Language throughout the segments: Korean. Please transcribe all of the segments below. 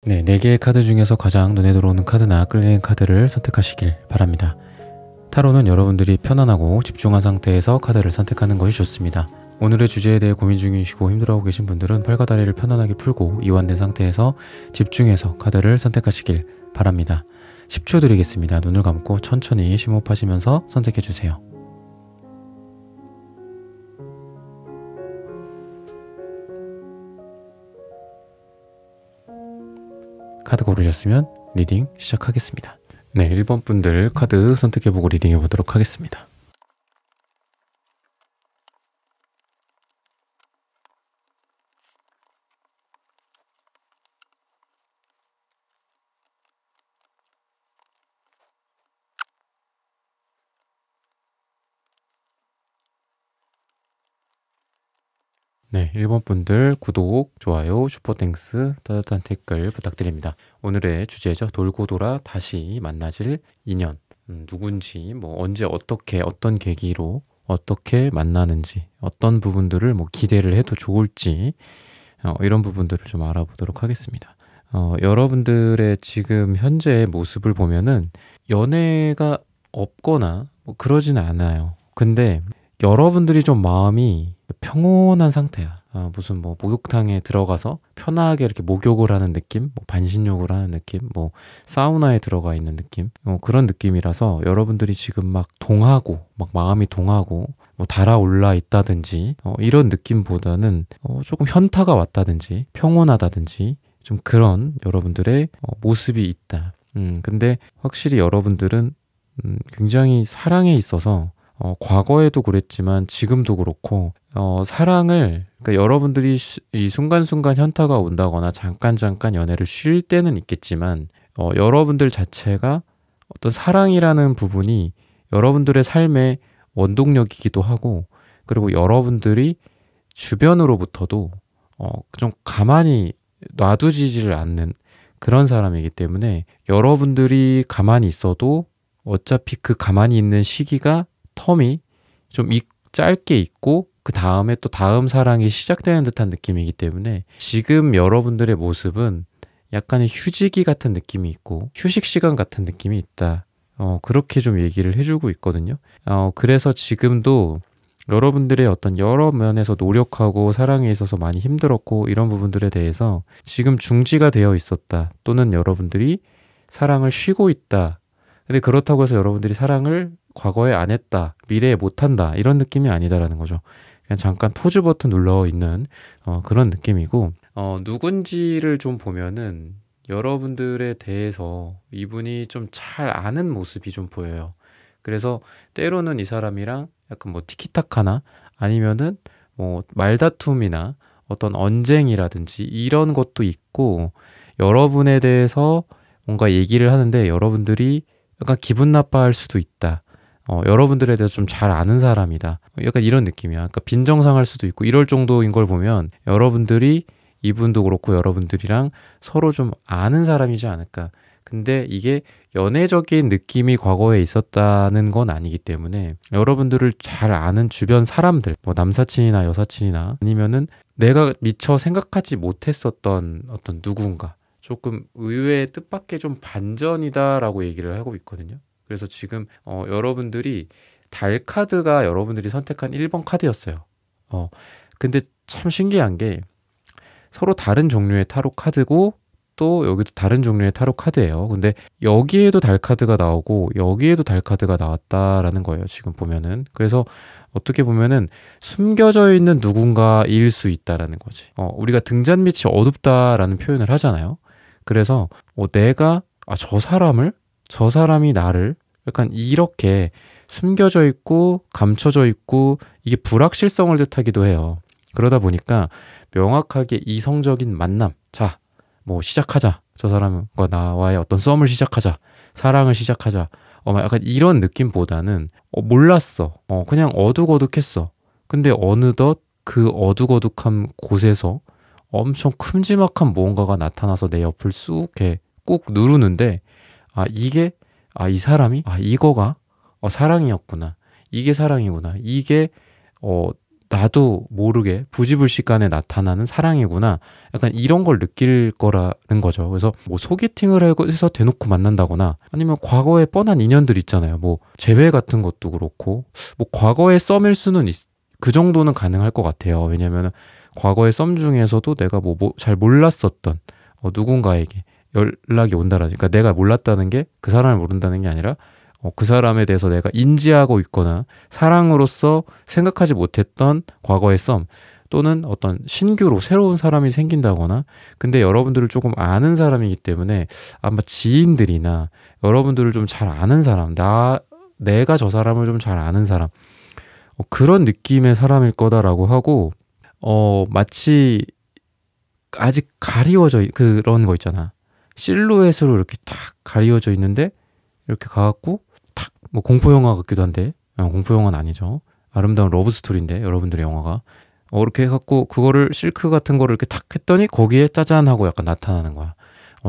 네, 4개의 카드 중에서 가장 눈에 들어오는 카드나 끌리는 카드를 선택하시길 바랍니다. 타로는 여러분들이 편안하고 집중한 상태에서 카드를 선택하는 것이 좋습니다. 오늘의 주제에 대해 고민 중이시고 힘들어하고 계신 분들은 팔과 다리를 편안하게 풀고 이완된 상태에서 집중해서 카드를 선택하시길 바랍니다. 10초 드리겠습니다. 눈을 감고 천천히 심호흡하시면서 선택해주세요. 카드 고르셨으면 리딩 시작하겠습니다. 네, 1번 분들 카드 선택해보고 리딩해 보도록 하겠습니다. 네, 1번 분들 구독, 좋아요, 슈퍼땡스, 따뜻한 댓글 부탁드립니다. 오늘의 주제죠. 돌고 돌아 다시 만나질 인연. 누군지, 언제 어떻게 어떤 계기로 어떻게 만나는지, 어떤 부분들을 기대를 해도 좋을지 이런 부분들을 좀 알아보도록 하겠습니다. 여러분들의 지금 현재의 모습을 보면은 연애가 없거나 그러진 않아요. 근데 여러분들이 좀 마음이 평온한 상태야. 무슨 목욕탕에 들어가서 편하게 이렇게 목욕을 하는 느낌? 반신욕을 하는 느낌? 사우나에 들어가 있는 느낌? 그런 느낌이라서 여러분들이 지금 막 동하고, 마음이 동하고, 달아올라 있다든지, 이런 느낌보다는 조금 현타가 왔다든지, 평온하다든지, 좀 그런 여러분들의 모습이 있다. 근데 확실히 여러분들은 굉장히 사랑에 있어서 과거에도 그랬지만 지금도 그렇고 사랑을, 그러니까 여러분들이 이 순간순간 현타가 온다거나 잠깐 연애를 쉴 때는 있겠지만 여러분들 자체가 어떤 사랑이라는 부분이 여러분들의 삶의 원동력이기도 하고, 그리고 여러분들이 주변으로부터도 좀 가만히 놔두지를 않는 그런 사람이기 때문에 여러분들이 가만히 있어도 어차피 그 가만히 있는 시기가 텀이 좀 짧게 있고 그 다음에 또 다음 사랑이 시작되는 듯한 느낌이기 때문에 지금 여러분들의 모습은 약간의 휴지기 같은 느낌이 있고 휴식 시간 같은 느낌이 있다. 그렇게 좀 얘기를 해주고 있거든요. 그래서 지금도 여러분들의 어떤 여러 면에서 노력하고 사랑에 있어서 많이 힘들었고 이런 부분들에 대해서 지금 중지가 되어 있었다. 또는 여러분들이 사랑을 쉬고 있다. 근데 그렇다고 해서 여러분들이 사랑을 과거에 안 했다, 미래에 못 한다, 이런 느낌이 아니다라는 거죠. 그냥 잠깐 포즈 버튼 눌러 있는 그런 느낌이고, 누군지를 좀 보면은 여러분들에 대해서 이분이 좀 잘 아는 모습이 좀 보여요. 그래서 때로는 이 사람이랑 약간 티키타카나 아니면은 말다툼이나 어떤 언쟁이라든지 이런 것도 있고, 여러분에 대해서 뭔가 얘기를 하는데 여러분들이 약간 기분 나빠할 수도 있다. 여러분들에 대해서 좀 잘 아는 사람이다. 약간 이런 느낌이야. 그러니까 빈정상할 수도 있고 이럴 정도인 걸 보면 여러분들이, 이분도 그렇고 여러분들이랑 서로 좀 아는 사람이지 않을까. 근데 이게 연애적인 느낌이 과거에 있었다는 건 아니기 때문에 여러분들을 잘 아는 주변 사람들, 남사친이나 여사친이나 아니면은 내가 미처 생각하지 못했었던 어떤 누군가, 조금 의외의 뜻밖의 좀 반전이다라고 얘기를 하고 있거든요. 그래서 지금 여러분들이 달 카드가 여러분들이 선택한 1번 카드였어요. 근데 참 신기한 게 서로 다른 종류의 타로 카드고 또 여기도 다른 종류의 타로 카드예요. 근데 여기에도 달 카드가 나오고 여기에도 달 카드가 나왔다라는 거예요. 지금 보면은. 그래서 어떻게 보면은 숨겨져 있는 누군가일 수 있다라는 거지. 우리가 등잔 밑이 어둡다라는 표현을 하잖아요. 그래서 내가 저 사람이 나를 약간 이렇게 숨겨져 있고 감춰져 있고 이게 불확실성을 뜻하기도 해요. 그러다 보니까 명확하게 이성적인 만남, 자, 시작하자. 저 사람과 나와의 어떤 썸을 시작하자. 사랑을 시작하자. 약간 이런 느낌보다는 몰랐어. 그냥 어둑어둑했어. 근데 어느덧 그 어둑어둑한 곳에서 엄청 큼지막한 무언가가 나타나서 내 옆을 쑥 이렇게 꾹 누르는데 이 사람이 이거가 사랑이었구나. 이게 사랑이구나. 이게 나도 모르게 부지불식간에 나타나는 사랑이구나. 약간 이런 걸 느낄 거라는 거죠. 그래서 뭐 소개팅을 해서 대놓고 만난다거나 아니면 과거에 뻔한 인연들 있잖아요. 뭐 재회 같은 것도 그렇고 뭐 과거의 썸일 수는 그 정도는 가능할 것 같아요. 왜냐면 과거의 썸 중에서도 내가 뭐 잘 몰랐었던 누군가에게 연락이 온다라니까 내가 몰랐다는 게 그 사람을 모른다는 게 아니라 그 사람에 대해서 내가 인지하고 있거나 사랑으로서 생각하지 못했던 과거의 썸 또는 어떤 신규로 새로운 사람이 생긴다거나 근데 여러분들을 조금 아는 사람이기 때문에 아마 지인들이나 여러분들을 좀 잘 아는 사람 내가 저 사람을 좀 잘 아는 사람 그런 느낌의 사람일 거다라고 하고 마치 아직 가리워져 그런 거 있잖아. 실루엣으로 이렇게 탁 가리워져 있는데 이렇게 가갖고 탁 뭐 공포 영화 같기도 한데 공포 영화는 아니죠. 아름다운 러브 스토리인데 여러분들의 영화가 이렇게 해갖고 그거를 실크 같은 거를 이렇게 탁 했더니 거기에 짜잔 하고 약간 나타나는 거야.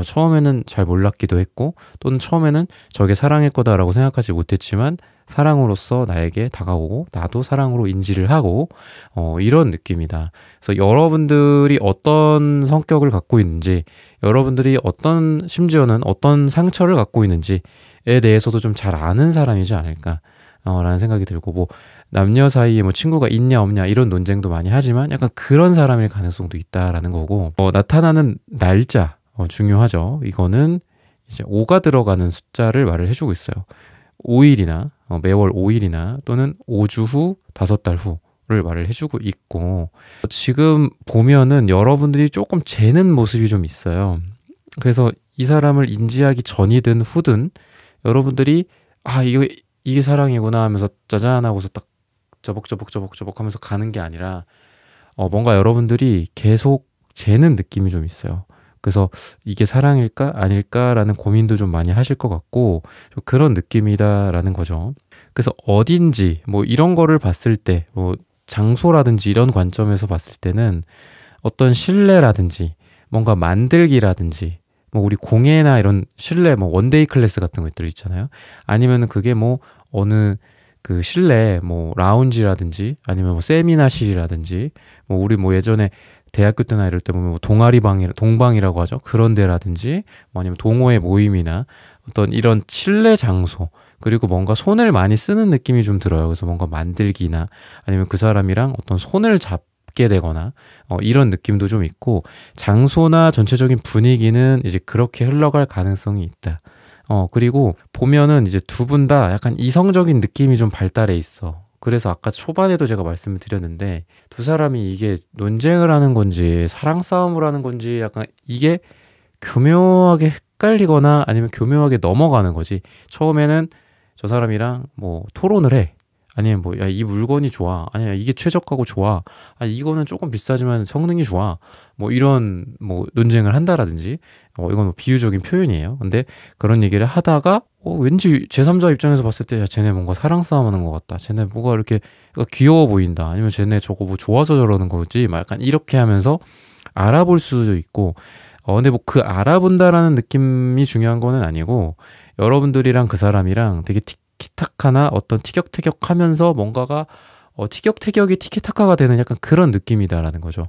처음에는 잘 몰랐기도 했고 또는 처음에는 저게 사랑일 거다라고 생각하지 못했지만 사랑으로서 나에게 다가오고 나도 사랑으로 인지를 하고 이런 느낌이다. 그래서 여러분들이 어떤 성격을 갖고 있는지 여러분들이 심지어는 어떤 상처를 갖고 있는지에 대해서도 좀 잘 아는 사람이지 않을까 라는 생각이 들고 뭐 남녀 사이에 뭐 친구가 있냐 없냐 이런 논쟁도 많이 하지만 약간 그런 사람일 가능성도 있다라는 거고 나타나는 날짜 중요하죠. 이거는 이제 5가 들어가는 숫자를 말을 해주고 있어요. 5일이나 매월 5일이나 또는 5주 후, 5달 후를 말을 해주고 있고 지금 보면은 여러분들이 조금 재는 모습이 좀 있어요. 그래서 이 사람을 인지하기 전이든 후든 여러분들이 이게 사랑이구나 하면서 짜잔 하고서 딱 저벅저벅 하면서 가는 게 아니라 뭔가 여러분들이 계속 재는 느낌이 좀 있어요. 그래서 이게 사랑일까 아닐까라는 고민도 좀 많이 하실 것 같고 좀 그런 느낌이다라는 거죠. 그래서 어딘지 뭐 이런 거를 봤을 때 뭐 장소라든지 이런 관점에서 봤을 때는 어떤 실내라든지 뭔가 만들기라든지 뭐 우리 공예나 이런 실내 뭐 원데이 클래스 같은 것들 있잖아요. 아니면은 그게 뭐 어느 그 실내 뭐 라운지라든지 아니면 뭐 세미나실이라든지 뭐 우리 뭐 예전에 대학교 때나 이럴 때 보면 뭐 동방이라고 하죠. 그런 데라든지 뭐 아니면 동호회 모임이나 어떤 이런 실내 장소 그리고 뭔가 손을 많이 쓰는 느낌이 좀 들어요. 그래서 뭔가 만들기나 아니면 그 사람이랑 어떤 손을 잡게 되거나 이런 느낌도 좀 있고 장소나 전체적인 분위기는 이제 그렇게 흘러갈 가능성이 있다. 그리고 보면은 이제 두 분 다 약간 이성적인 느낌이 좀 발달해 있어. 그래서 아까 초반에도 제가 말씀을 드렸는데 두 사람이 이게 논쟁을 하는 건지 사랑 싸움을 하는 건지 약간 이게 교묘하게 헷갈리거나 아니면 교묘하게 넘어가는 거지. 처음에는 저 사람이랑 뭐 토론을 해. 아니면 뭐 야 이 물건이 좋아. 아니야 이게 최저가고 좋아. 이거는 조금 비싸지만 성능이 좋아. 뭐 이런 뭐 논쟁을 한다라든지 이건 뭐 비유적인 표현이에요. 근데 그런 얘기를 하다가 왠지 제3자 입장에서 봤을 때 야, 쟤네 뭔가 사랑 싸움하는 것 같다. 쟤네 뭐가 이렇게 귀여워 보인다. 아니면 쟤네 저거 뭐 좋아서 저러는 거지. 막 약간 이렇게 하면서 알아볼 수도 있고 근데 뭐 그 알아본다라는 느낌이 중요한 거는 아니고 여러분들이랑 그 사람이랑 되게 티키타카나 어떤 티격태격하면서 뭔가가 티격태격이 티키타카가 되는 약간 그런 느낌이다라는 거죠.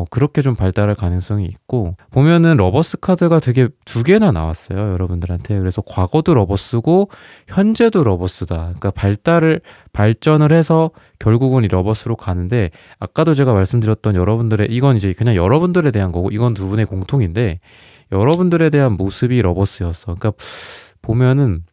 그렇게 좀 발달할 가능성이 있고 보면은 러버스 카드가 되게 2개나 나왔어요. 여러분들한테. 그래서 과거도 러버스고 현재도 러버스다. 그러니까 발전을 해서 결국은 이 러버스로 가는데 아까도 제가 말씀드렸던 이건 이제 그냥 여러분들에 대한 거고 이건 두 분의 공통인데 여러분들에 대한 모습이 러버스였어. 그러니까 보면은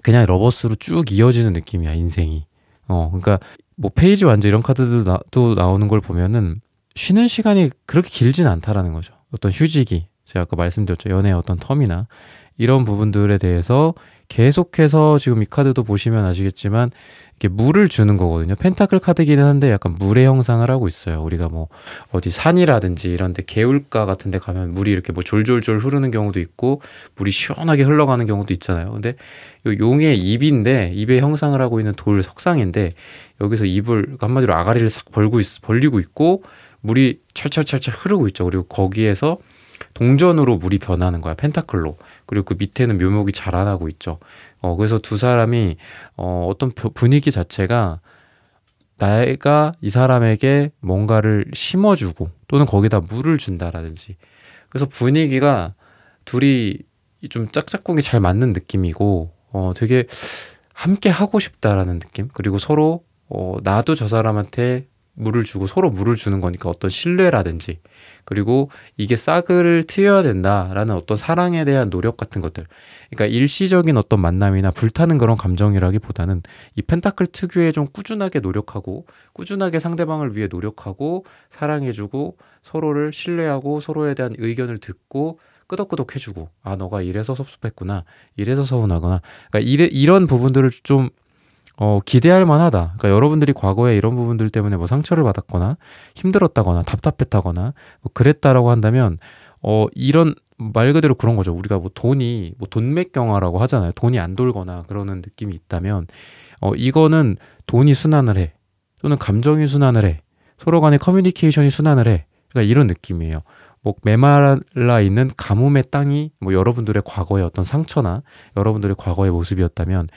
그냥 러버스로 쭉 이어지는 느낌이야 인생이. 그러니까 뭐 페이지 완전 이런 카드도 나오는 걸 보면은 쉬는 시간이 그렇게 길진 않다라는 거죠. 어떤 휴지기, 제가 아까 말씀드렸죠. 연애의 어떤 텀이나 이런 부분들에 대해서 계속해서 지금 이 카드도 보시면 아시겠지만 이렇게 물을 주는 거거든요. 펜타클 카드기는 한데 약간 물의 형상을 하고 있어요. 우리가 뭐 어디 산이라든지 이런 데 개울가 같은 데 가면 물이 이렇게 뭐 졸졸졸 흐르는 경우도 있고 물이 시원하게 흘러가는 경우도 있잖아요. 근데 이 용의 입인데 입의 형상을 하고 있는 돌 석상인데 여기서 입을 한마디로 아가리를 싹 벌리고 있고 물이 찰찰찰찰 흐르고 있죠. 그리고 거기에서 동전으로 물이 변하는 거야. 펜타클로. 그리고 그 밑에는 묘목이 자라나고 있죠. 그래서 두 사람이 어떤 분위기 자체가 내가 이 사람에게 뭔가를 심어주고 또는 거기다 물을 준다라든지, 그래서 분위기가 둘이 좀 짝짝꿍이 잘 맞는 느낌이고 되게 함께 하고 싶다라는 느낌. 그리고 서로 나도 저 사람한테 물을 주고 서로 물을 주는 거니까 어떤 신뢰라든지, 그리고 이게 싹을 트여야 된다라는 어떤 사랑에 대한 노력 같은 것들. 그러니까 일시적인 어떤 만남이나 불타는 그런 감정이라기보다는 이 펜타클 특유의 좀 꾸준하게 노력하고 꾸준하게 상대방을 위해 노력하고 사랑해주고 서로를 신뢰하고 서로에 대한 의견을 듣고 끄덕끄덕 해주고, 아 너가 이래서 섭섭했구나, 이래서 서운하구나, 그러니까 이런 부분들을 좀 기대할 만하다. 그러니까 여러분들이 과거에 이런 부분들 때문에 뭐 상처를 받았거나 힘들었다거나 답답했다거나 뭐 그랬다라고 한다면 이런 말 그대로 그런 거죠. 우리가 뭐 돈이 뭐 돈맥경화라고 하잖아요. 돈이 안 돌거나 그러는 느낌이 있다면 이거는 돈이 순환을 해. 또는 감정이 순환을 해. 서로 간의 커뮤니케이션이 순환을 해. 그러니까 이런 느낌이에요. 뭐 메말라 있는 가뭄의 땅이 뭐 여러분들의 과거의 어떤 상처나 여러분들의 과거의 모습이었다면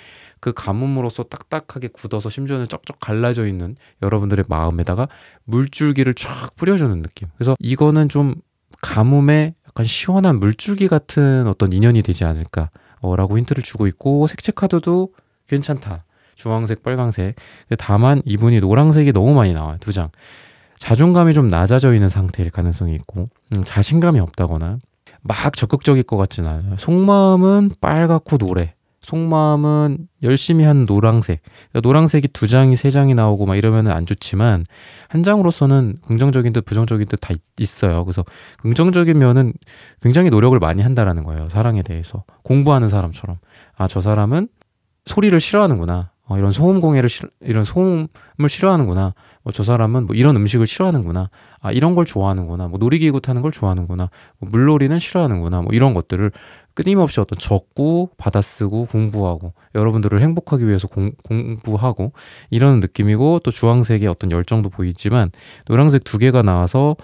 그 가뭄으로써 딱딱하게 굳어서 심지어는 쩍쩍 갈라져 있는 여러분들의 마음에다가 물줄기를 쫙 뿌려주는 느낌. 그래서 이거는 좀 가뭄에 약간 시원한 물줄기 같은 어떤 인연이 되지 않을까 라고 힌트를 주고 있고, 색채 카드도 괜찮다. 주황색, 빨강색. 다만 이분이 노란색이 너무 많이 나와요. 2장. 자존감이 좀 낮아져 있는 상태일 가능성이 있고, 자신감이 없다거나 막 적극적일 것 같진 않아요. 속마음은 빨갛고 노래, 속마음은 열심히 한 노란색. 그러니까 노란색이 2장이 3장이 나오고 막 이러면 안 좋지만 한 장으로서는 긍정적인 듯 부정적인 듯 다 있어요. 그래서 긍정적인 면은 굉장히 노력을 많이 한다라는 거예요. 사랑에 대해서 공부하는 사람처럼, 아 저 사람은 소리를 싫어하는구나, 이런 소음을 싫어하는구나, 저 사람은 뭐 이런 음식을 싫어하는구나, 아 이런 걸 좋아하는구나, 뭐 놀이기구 타는 걸 좋아하는구나, 뭐 물놀이는 싫어하는구나, 뭐 이런 것들을 끊임없이 어떤 적고 받아쓰고 공부하고 여러분들을 행복하기 위해서 공부하고 이런 느낌이고, 또 주황색의 어떤 열정도 보이지만 노란색 2개가 나와서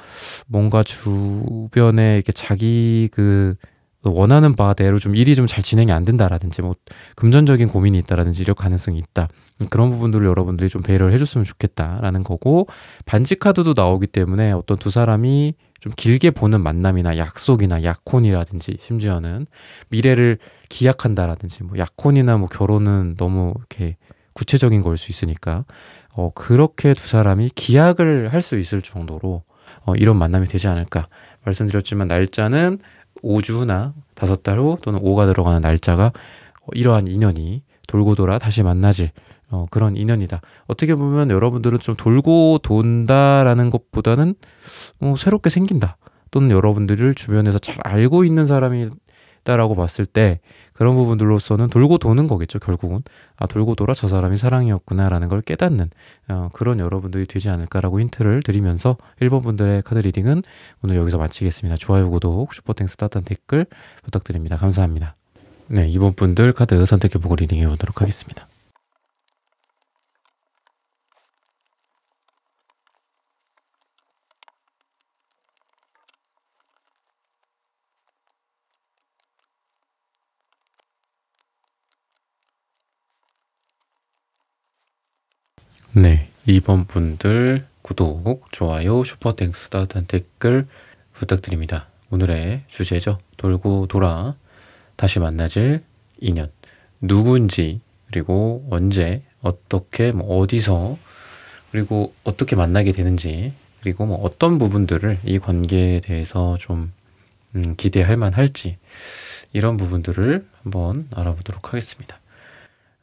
뭔가 주변에 이렇게 자기 그 원하는 바대로 좀 일이 좀 잘 진행이 안 된다라든지 뭐 금전적인 고민이 있다라든지 이럴 가능성이 있다. 그런 부분들을 여러분들이 좀 배려를 해줬으면 좋겠다라는 거고, 반지 카드도 나오기 때문에 어떤 2 사람이 좀 길게 보는 만남이나 약속이나 약혼이라든지, 심지어는 미래를 기약한다라든지, 뭐 약혼이나 뭐 결혼은 너무 이렇게 구체적인 걸 수 있으니까 그렇게 2 사람이 기약을 할 수 있을 정도로 이런 만남이 되지 않을까 말씀드렸지만, 날짜는 5주 후나 5달 후 또는 5가 들어가는 날짜가 이러한 인연이 돌고 돌아 다시 만나질 그런 인연이다. 어떻게 보면 여러분들은 좀 돌고 돈다라는 것보다는 새롭게 생긴다, 또는 여러분들을 주변에서 잘 알고 있는 사람이다라고 봤을 때 그런 부분들로서는 돌고 도는 거겠죠. 결국은 아 돌고 돌아 저 사람이 사랑이었구나 라는 걸 깨닫는 그런 여러분들이 되지 않을까라고 힌트를 드리면서 1번 분들의 카드 리딩은 오늘 여기서 마치겠습니다. 좋아요, 구독, 슈퍼땡스, 따뜻한 댓글 부탁드립니다. 감사합니다. 네, 2번 분들 카드 선택해보고 리딩해 보도록 하겠습니다. 네, 2번 분들 구독, 좋아요, 슈퍼땡스, 따뜻한 댓글 부탁드립니다. 오늘의 주제죠. 돌고 돌아 다시 만나질 인연. 누군지, 그리고 언제, 어떻게, 뭐 어디서, 그리고 어떻게 만나게 되는지, 그리고 뭐 어떤 부분들을 이 관계에 대해서 좀 기대할 만할지, 이런 부분들을 한번 알아보도록 하겠습니다.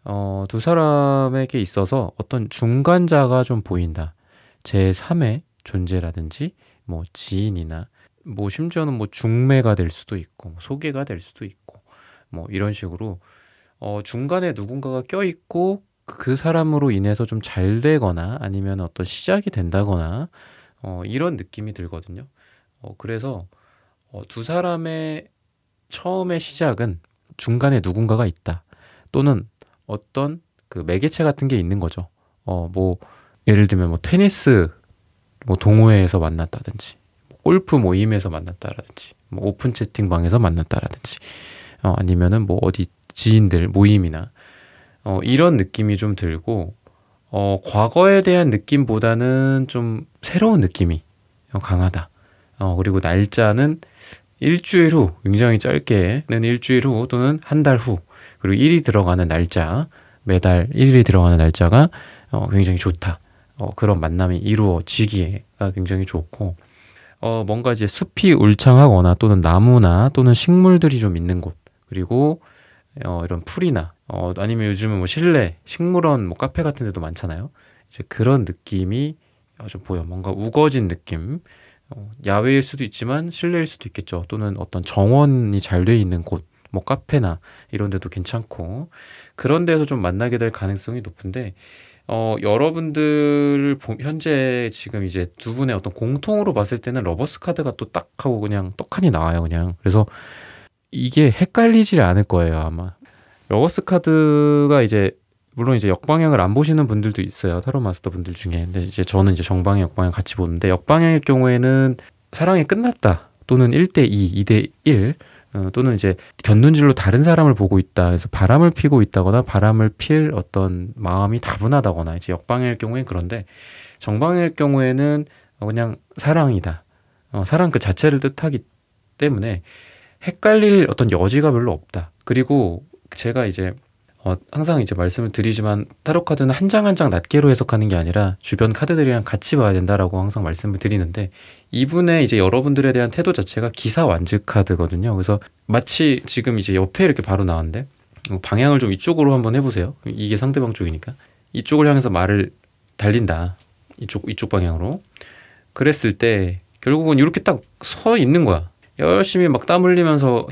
2 사람에게 있어서 어떤 중간자가 좀 보인다. 제3의 존재라든지 뭐 지인이나 뭐 심지어는 뭐 중매가 될 수도 있고 소개가 될 수도 있고 뭐 이런 식으로 중간에 누군가가 껴있고 그 사람으로 인해서 좀 잘 되거나 아니면 어떤 시작이 된다거나 이런 느낌이 들거든요. 그래서 2 사람의 처음의 시작은 중간에 누군가가 있다, 또는 어떤 그 매개체 같은 게 있는 거죠. 뭐 예를 들면 뭐 테니스 뭐 동호회에서 만났다든지, 골프 모임에서 만났다라든지, 뭐 오픈 채팅방에서 만났다라든지, 아니면은 뭐 어디 지인들 모임이나 이런 느낌이 좀 들고, 과거에 대한 느낌보다는 좀 새로운 느낌이 강하다. 그리고 날짜는 일주일 후, 굉장히 짧게는 일주일 후 또는 한 달 후, 그리고 일이 들어가는 날짜, 매달 1일이 들어가는 날짜가 굉장히 좋다. 그런 만남이 이루어지기가 굉장히 좋고, 뭔가 이제 숲이 울창하거나 또는 나무나 또는 식물들이 좀 있는 곳, 그리고 이런 풀이나 아니면 요즘은 뭐 실내 식물원 뭐 카페 같은 데도 많잖아요. 이제 그런 느낌이 좀 보여. 뭔가 우거진 느낌. 야외일 수도 있지만 실내일 수도 있겠죠. 또는 어떤 정원이 잘 돼 있는 곳, 뭐 카페나 이런 데도 괜찮고, 그런 데서 좀 만나게 될 가능성이 높은데, 여러분들 현재 지금 이제 두 분의 어떤 공통으로 봤을 때는 러버스 카드가 또 딱 하고 그냥 떡하니 나와요, 그냥. 그래서 이게 헷갈리질 않을 거예요, 아마. 러버스 카드가 이제 물론 이제 역방향을 안 보시는 분들도 있어요, 타로 마스터 분들 중에. 근데 이제 저는 이제 정방향, 역방향 같이 보는데, 역방향일 경우에는 사랑이 끝났다, 또는 1대2, 2대1, 또는 이제 견눈질로 다른 사람을 보고 있다, 그래서 바람을 피고 있다거나 바람을 필 어떤 마음이 다분하다거나, 이제 역방향일 경우엔 그런데, 정방향일 경우에는 그냥 사랑이다, 사랑 그 자체를 뜻하기 때문에 헷갈릴 어떤 여지가 별로 없다. 그리고 제가 이제 항상 이제 말씀을 드리지만, 타로 카드는 한 장 한 장 낱개로 해석하는 게 아니라 주변 카드들이랑 같이 봐야 된다라고 항상 말씀을 드리는데, 이분의 이제 여러분들에 대한 태도 자체가 기사 완즈 카드거든요. 그래서 마치 지금 이제 옆에 이렇게 바로 나왔는데, 방향을 좀 이쪽으로 한번 해보세요. 이게 상대방 쪽이니까 이쪽을 향해서 말을 달린다, 이쪽 방향으로. 그랬을 때 결국은 이렇게 딱 서 있는 거야. 열심히 막 땀 흘리면서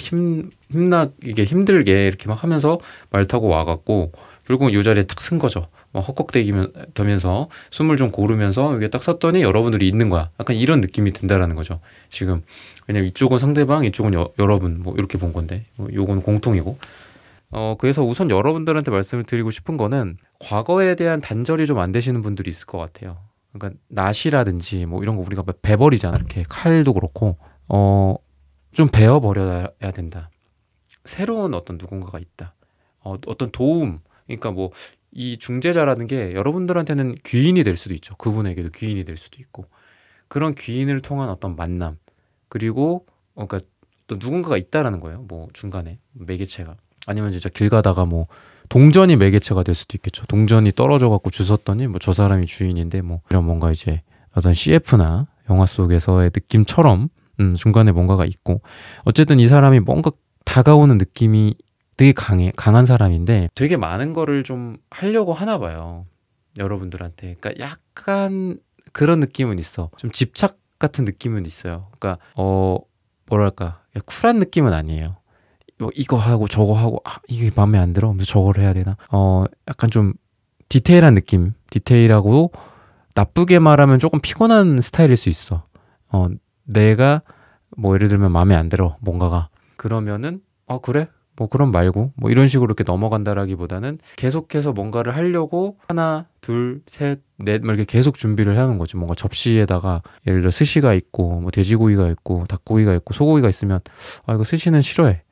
이게 힘들게 이렇게 막 하면서 말 타고 와갖고, 결국은 이 자리에 딱 쓴 거죠. 막 헉헉대면서 숨을 좀 고르면서 여기 딱 섰더니 여러분들이 있는 거야. 약간 이런 느낌이 든다라는 거죠, 지금. 왜냐면 이쪽은 상대방, 이쪽은 여러분, 뭐 이렇게 본 건데, 뭐 요건 공통이고. 그래서 우선 여러분들한테 말씀을 드리고 싶은 거는, 과거에 대한 단절이 좀 안 되시는 분들이 있을 것 같아요. 그러니까 낫이라든지 뭐 이런 거 우리가 베버리잖아, 이렇게 칼도 그렇고. 좀 베어버려야 된다. 새로운 어떤 누군가가 있다. 어떤 도움, 그러니까 뭐 이 중재자라는 게 여러분들한테는 귀인이 될 수도 있죠. 그분에게도 귀인이 될 수도 있고, 그런 귀인을 통한 어떤 만남, 그리고 그러니까 또 누군가가 있다라는 거예요. 뭐 중간에 매개체가, 아니면 진짜 길 가다가 뭐 동전이 매개체가 될 수도 있겠죠. 동전이 떨어져 갖고 주웠더니 뭐 저 사람이 주인인데, 뭐 이런 뭔가 이제 어떤 CF나 영화 속에서의 느낌처럼 중간에 뭔가가 있고, 어쨌든 이 사람이 뭔가 다가오는 느낌이 되게 강한 사람인데, 되게 많은 거를 좀 하려고 하나 봐요, 여러분들한테. 그러니까 약간 그런 느낌은 있어. 좀 집착 같은 느낌은 있어요. 그러니까 뭐랄까, 쿨한 느낌은 아니에요. 뭐 이거 하고 저거 하고, 이게 마음에 안 들어, 그래서 저걸 해야 되나. 약간 좀 디테일한 느낌. 디테일하고, 나쁘게 말하면 조금 피곤한 스타일일 수 있어. 내가 뭐 예를 들면 마음에 안 들어, 뭔가가. 그러면은 그래? 뭐 그럼 말고, 뭐 이런 식으로 이렇게 넘어간다라기보다는 계속해서 뭔가를 하려고 하나, 둘, 셋, 넷 뭐 이렇게 계속 준비를 하는 거지. 뭔가 접시에다가 예를 들어 스시가 있고, 뭐 돼지고기가 있고, 닭고기가 있고, 소고기가 있으면, 이거 스시는 싫어해.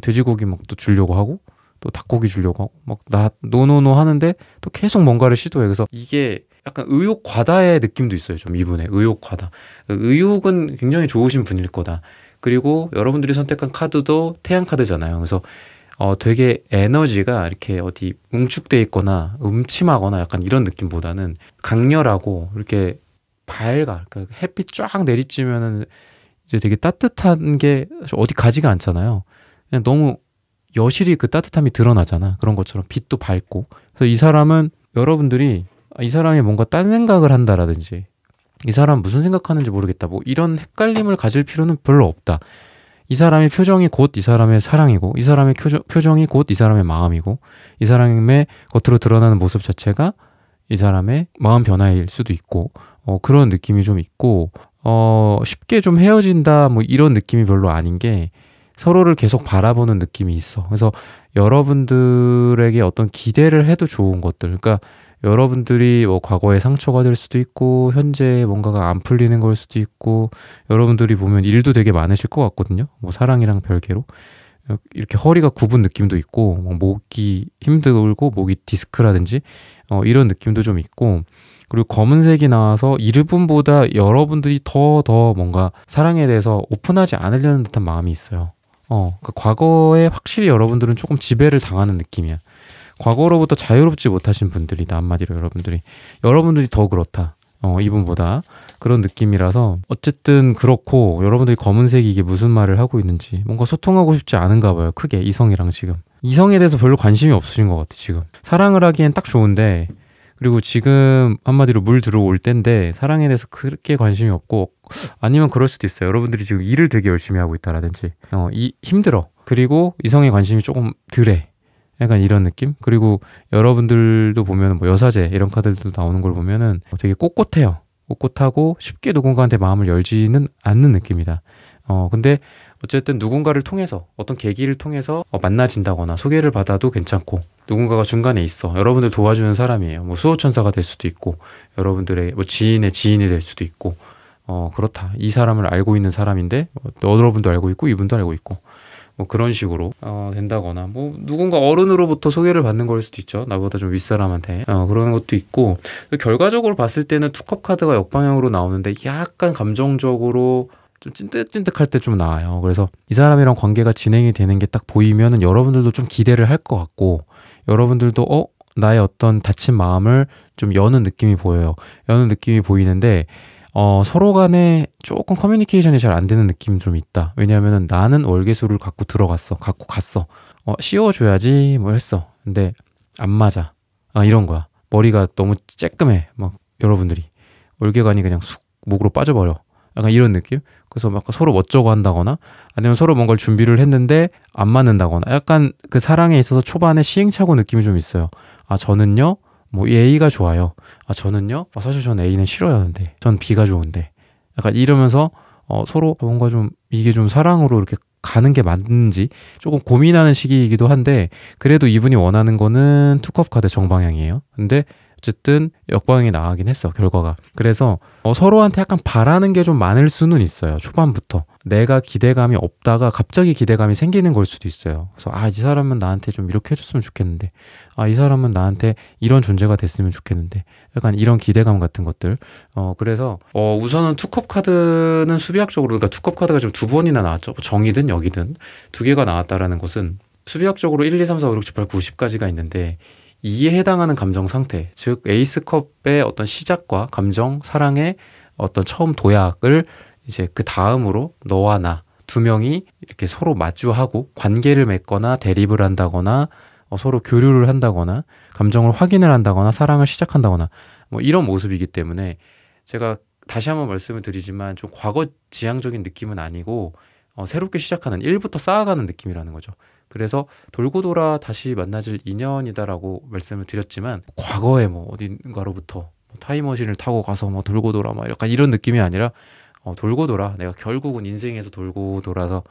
돼지고기 막 또 주려고 하고, 또 닭고기 주려고 하고, 막 노노노 하는데 또 계속 뭔가를 시도해. 그래서 이게 약간 의욕 과다의 느낌도 있어요, 좀. 이분의 의욕 과다. 의욕은 굉장히 좋으신 분일 거다. 그리고 여러분들이 선택한 카드도 태양 카드잖아요. 그래서 되게 에너지가 이렇게 어디 응축돼 있거나 음침하거나 약간 이런 느낌보다는 강렬하고 이렇게 밝아. 그러니까 햇빛 쫙 내리쬐면은 이제 되게 따뜻한 게 어디 가지가 않잖아요. 그냥 너무 여실히 그 따뜻함이 드러나잖아. 그런 것처럼 빛도 밝고. 그래서 이 사람은, 여러분들이 이 사람이 뭔가 딴 생각을 한다라든지, 이 사람 무슨 생각하는지 모르겠다, 뭐 이런 헷갈림을 가질 필요는 별로 없다. 이 사람의 표정이 곧 이 사람의 사랑이고, 이 사람의 표정이 곧 이 사람의 마음이고, 이 사람의 겉으로 드러나는 모습 자체가 이 사람의 마음 변화일 수도 있고, 그런 느낌이 좀 있고, 쉽게 좀 헤어진다 뭐 이런 느낌이 별로 아닌 게, 서로를 계속 바라보는 느낌이 있어. 그래서 여러분들에게 어떤 기대를 해도 좋은 것들, 그러니까 여러분들이 뭐 과거에 상처가 될 수도 있고, 현재 뭔가가 안 풀리는 걸 수도 있고, 여러분들이 보면 일도 되게 많으실 것 같거든요. 뭐 사랑이랑 별개로. 이렇게 허리가 굽은 느낌도 있고 목이 힘들고 목이 디스크라든지 이런 느낌도 좀 있고, 그리고 검은색이 나와서 이분보다 여러분들이 더 뭔가 사랑에 대해서 오픈하지 않으려는 듯한 마음이 있어요. 그 과거에 확실히 여러분들은 조금 지배를 당하는 느낌이야. 과거로부터 자유롭지 못하신 분들이다. 한마디로 여러분들이 더 그렇다. 이분보다 그런 느낌이라서 어쨌든 그렇고, 여러분들이 검은색이 이게 무슨 말을 하고 있는지 뭔가 소통하고 싶지 않은가 봐요. 크게 이성이랑 지금 이성에 대해서 별로 관심이 없으신 것 같아. 지금 사랑을 하기엔 딱 좋은데, 그리고 지금 한마디로 물 들어올 때인데 사랑에 대해서 그렇게 관심이 없고, 아니면 그럴 수도 있어요. 여러분들이 지금 일을 되게 열심히 하고 있다라든지 힘들어. 그리고 이성에 관심이 조금 덜해. 약간 이런 느낌? 그리고 여러분들도 보면 뭐 여사제 이런 카드들도 나오는 걸 보면은 되게 꼿꼿해요. 꼿꼿하고 쉽게 누군가한테 마음을 열지는 않는 느낌이다. 근데 어쨌든 누군가를 통해서, 어떤 계기를 통해서 만나진다거나 소개를 받아도 괜찮고, 누군가가 중간에 있어. 여러분들 도와주는 사람이에요. 뭐 수호천사가 될 수도 있고, 여러분들의 뭐 지인의 지인이 될 수도 있고, 그렇다. 이 사람을 알고 있는 사람인데 여러분도 알고 있고 이분도 알고 있고, 뭐 그런 식으로 된다거나, 뭐 누군가 어른으로부터 소개를 받는 걸 수도 있죠. 나보다 좀 윗사람한테 그런 것도 있고. 결과적으로 봤을 때는 투컵 카드가 역방향으로 나오는데 약간 감정적으로 좀 찐득찐득할 때 좀 나와요. 그래서 이 사람이랑 관계가 진행이 되는 게 딱 보이면은 여러분들도 좀 기대를 할 것 같고, 여러분들도 나의 어떤 다친 마음을 좀 여는 느낌이 보여요. 여는 느낌이 보이는데 서로 간에 조금 커뮤니케이션이 잘 안 되는 느낌이 좀 있다. 왜냐하면 나는 월계수를 갖고 갔어. 씌워줘야지 뭘 했어. 근데 안 맞아. 이런 거야. 머리가 너무 쬐끔해. 막 여러분들이 월계관이 그냥 쑥 목으로 빠져버려. 약간 이런 느낌? 그래서 막 서로 멋쩍어 한다거나, 아니면 서로 뭔가를 준비를 했는데 안 맞는다거나, 약간 그 사랑에 있어서 초반에 시행착오 느낌이 좀 있어요. 저는요 뭐 A가 좋아요. 저는요 사실 전 A는 싫어요. 근데 전 B가 좋은데, 약간 이러면서 서로 뭔가 좀 이게 좀 사랑으로 이렇게 가는 게 맞는지 조금 고민하는 시기이기도 한데, 그래도 이분이 원하는 거는 투컵 카드 정방향이에요. 근데 어쨌든 역방향이 나가긴 했어, 결과가. 그래서 서로한테 약간 바라는 게 좀 많을 수는 있어요. 초반부터 내가 기대감이 없다가 갑자기 기대감이 생기는 걸 수도 있어요. 그래서 이 사람은 나한테 좀 이렇게 해줬으면 좋겠는데, 이 사람은 나한테 이런 존재가 됐으면 좋겠는데, 약간 이런 기대감 같은 것들. 그래서 우선은 투컵 카드는 수비학적으로, 그러니까 투컵 카드가 지금 두 번이나 나왔죠. 정이든 역이든 두 개가 나왔다라는 것은 수비학적으로 1, 2, 3, 4, 5, 6, 7, 8, 9, 10까지가 있는데, 이에 해당하는 감정 상태, 즉 에이스컵의 어떤 시작과 감정, 사랑의 어떤 처음 도약을 이제 그 다음으로 너와 나 두 명이 이렇게 서로 마주하고 관계를 맺거나 대립을 한다거나, 서로 교류를 한다거나, 감정을 확인을 한다거나, 사랑을 시작한다거나, 뭐 이런 모습이기 때문에, 제가 다시 한번 말씀을 드리지만 좀 과거 지향적인 느낌은 아니고 새롭게 시작하는, 1부터 쌓아가는 느낌이라는 거죠. 그래서 돌고 돌아 다시 만나질 인연이다라고 말씀을 드렸지만, 과거에 뭐 어딘가로부터 타임머신을 타고 가서 뭐 돌고 돌아 막 약간 이런 느낌이 아니라, 돌고 돌아, 내가 결국은 인생에서 돌고 돌아서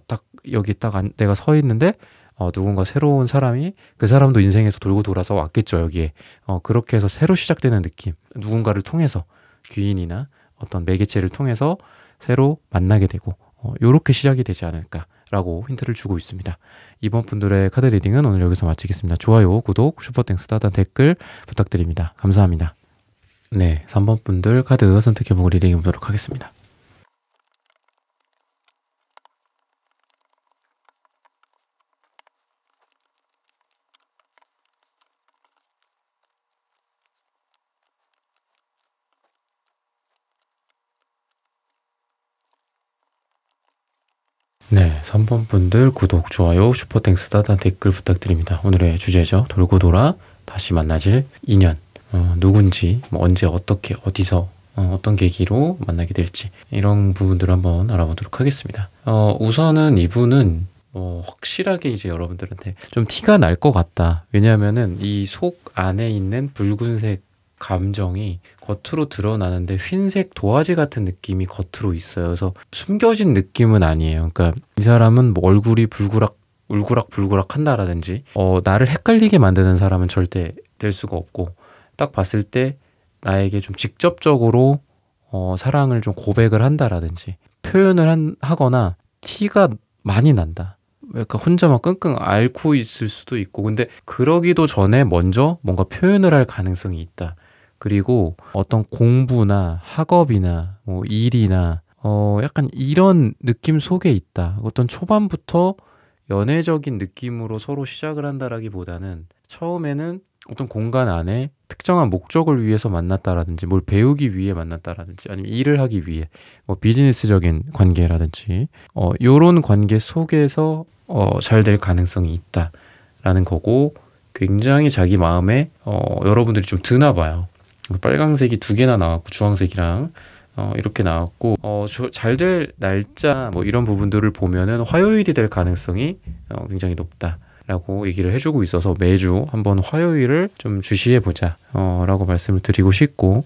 딱 여기 딱 내가 서 있는데 누군가 새로운 사람이, 그 사람도 인생에서 돌고 돌아서 왔겠죠, 여기에. 그렇게 해서 새로 시작되는 느낌, 누군가를 통해서, 귀인이나 어떤 매개체를 통해서 새로 만나게 되고, 요렇게 시작이 되지 않을까라고 힌트를 주고 있습니다. 이번 분들의 카드 리딩은 오늘 여기서 마치겠습니다. 좋아요, 구독, 슈퍼땡스, 따단 댓글 부탁드립니다. 감사합니다. 네, 3번 분들 카드 선택해보고 리딩해 보도록 하겠습니다. 네, 3번 분들 구독, 좋아요, 슈퍼땡스, 따단 댓글 부탁드립니다. 오늘의 주제죠. 돌고 돌아 다시 만나질 인연. 누군지, 뭐 언제, 어떻게, 어디서, 어떤 계기로 만나게 될지, 이런 부분들을 한번 알아보도록 하겠습니다. 우선은 이분은 확실하게 이제 여러분들한테 좀 티가 날 것 같다. 왜냐하면은 이 속 안에 있는 붉은색 감정이 겉으로 드러나는데 흰색 도화지 같은 느낌이 겉으로 있어요. 그래서 숨겨진 느낌은 아니에요. 그러니까 이 사람은 뭐 얼굴이 울그락불그락 한다라든지 나를 헷갈리게 만드는 사람은 절대 될 수가 없고, 딱 봤을 때 나에게 좀 직접적으로 사랑을 좀 고백을 한다라든지 표현을 하거나 티가 많이 난다. 약간 혼자 막 끙끙 앓고 있을 수도 있고, 근데 그러기도 전에 먼저 뭔가 표현을 할 가능성이 있다. 그리고 어떤 공부나 학업이나 뭐 일이나 약간 이런 느낌 속에 있다. 어떤 초반부터 연애적인 느낌으로 서로 시작을 한다라기보다는 처음에는 어떤 공간 안에 특정한 목적을 위해서 만났다라든지 뭘 배우기 위해 만났다라든지 아니면 일을 하기 위해 뭐 비즈니스적인 관계라든지 요런 관계 속에서 잘 될 가능성이 있다라는 거고, 굉장히 자기 마음에 여러분들이 좀 드나 봐요. 빨강색이 2개나 나왔고 주황색이랑 이렇게 나왔고, 잘 될 날짜 뭐 이런 부분들을 보면은 화요일이 될 가능성이 굉장히 높다라고 얘기를 해주고 있어서 매주 한번 화요일을 좀 주시해보자 라고 말씀을 드리고 싶고,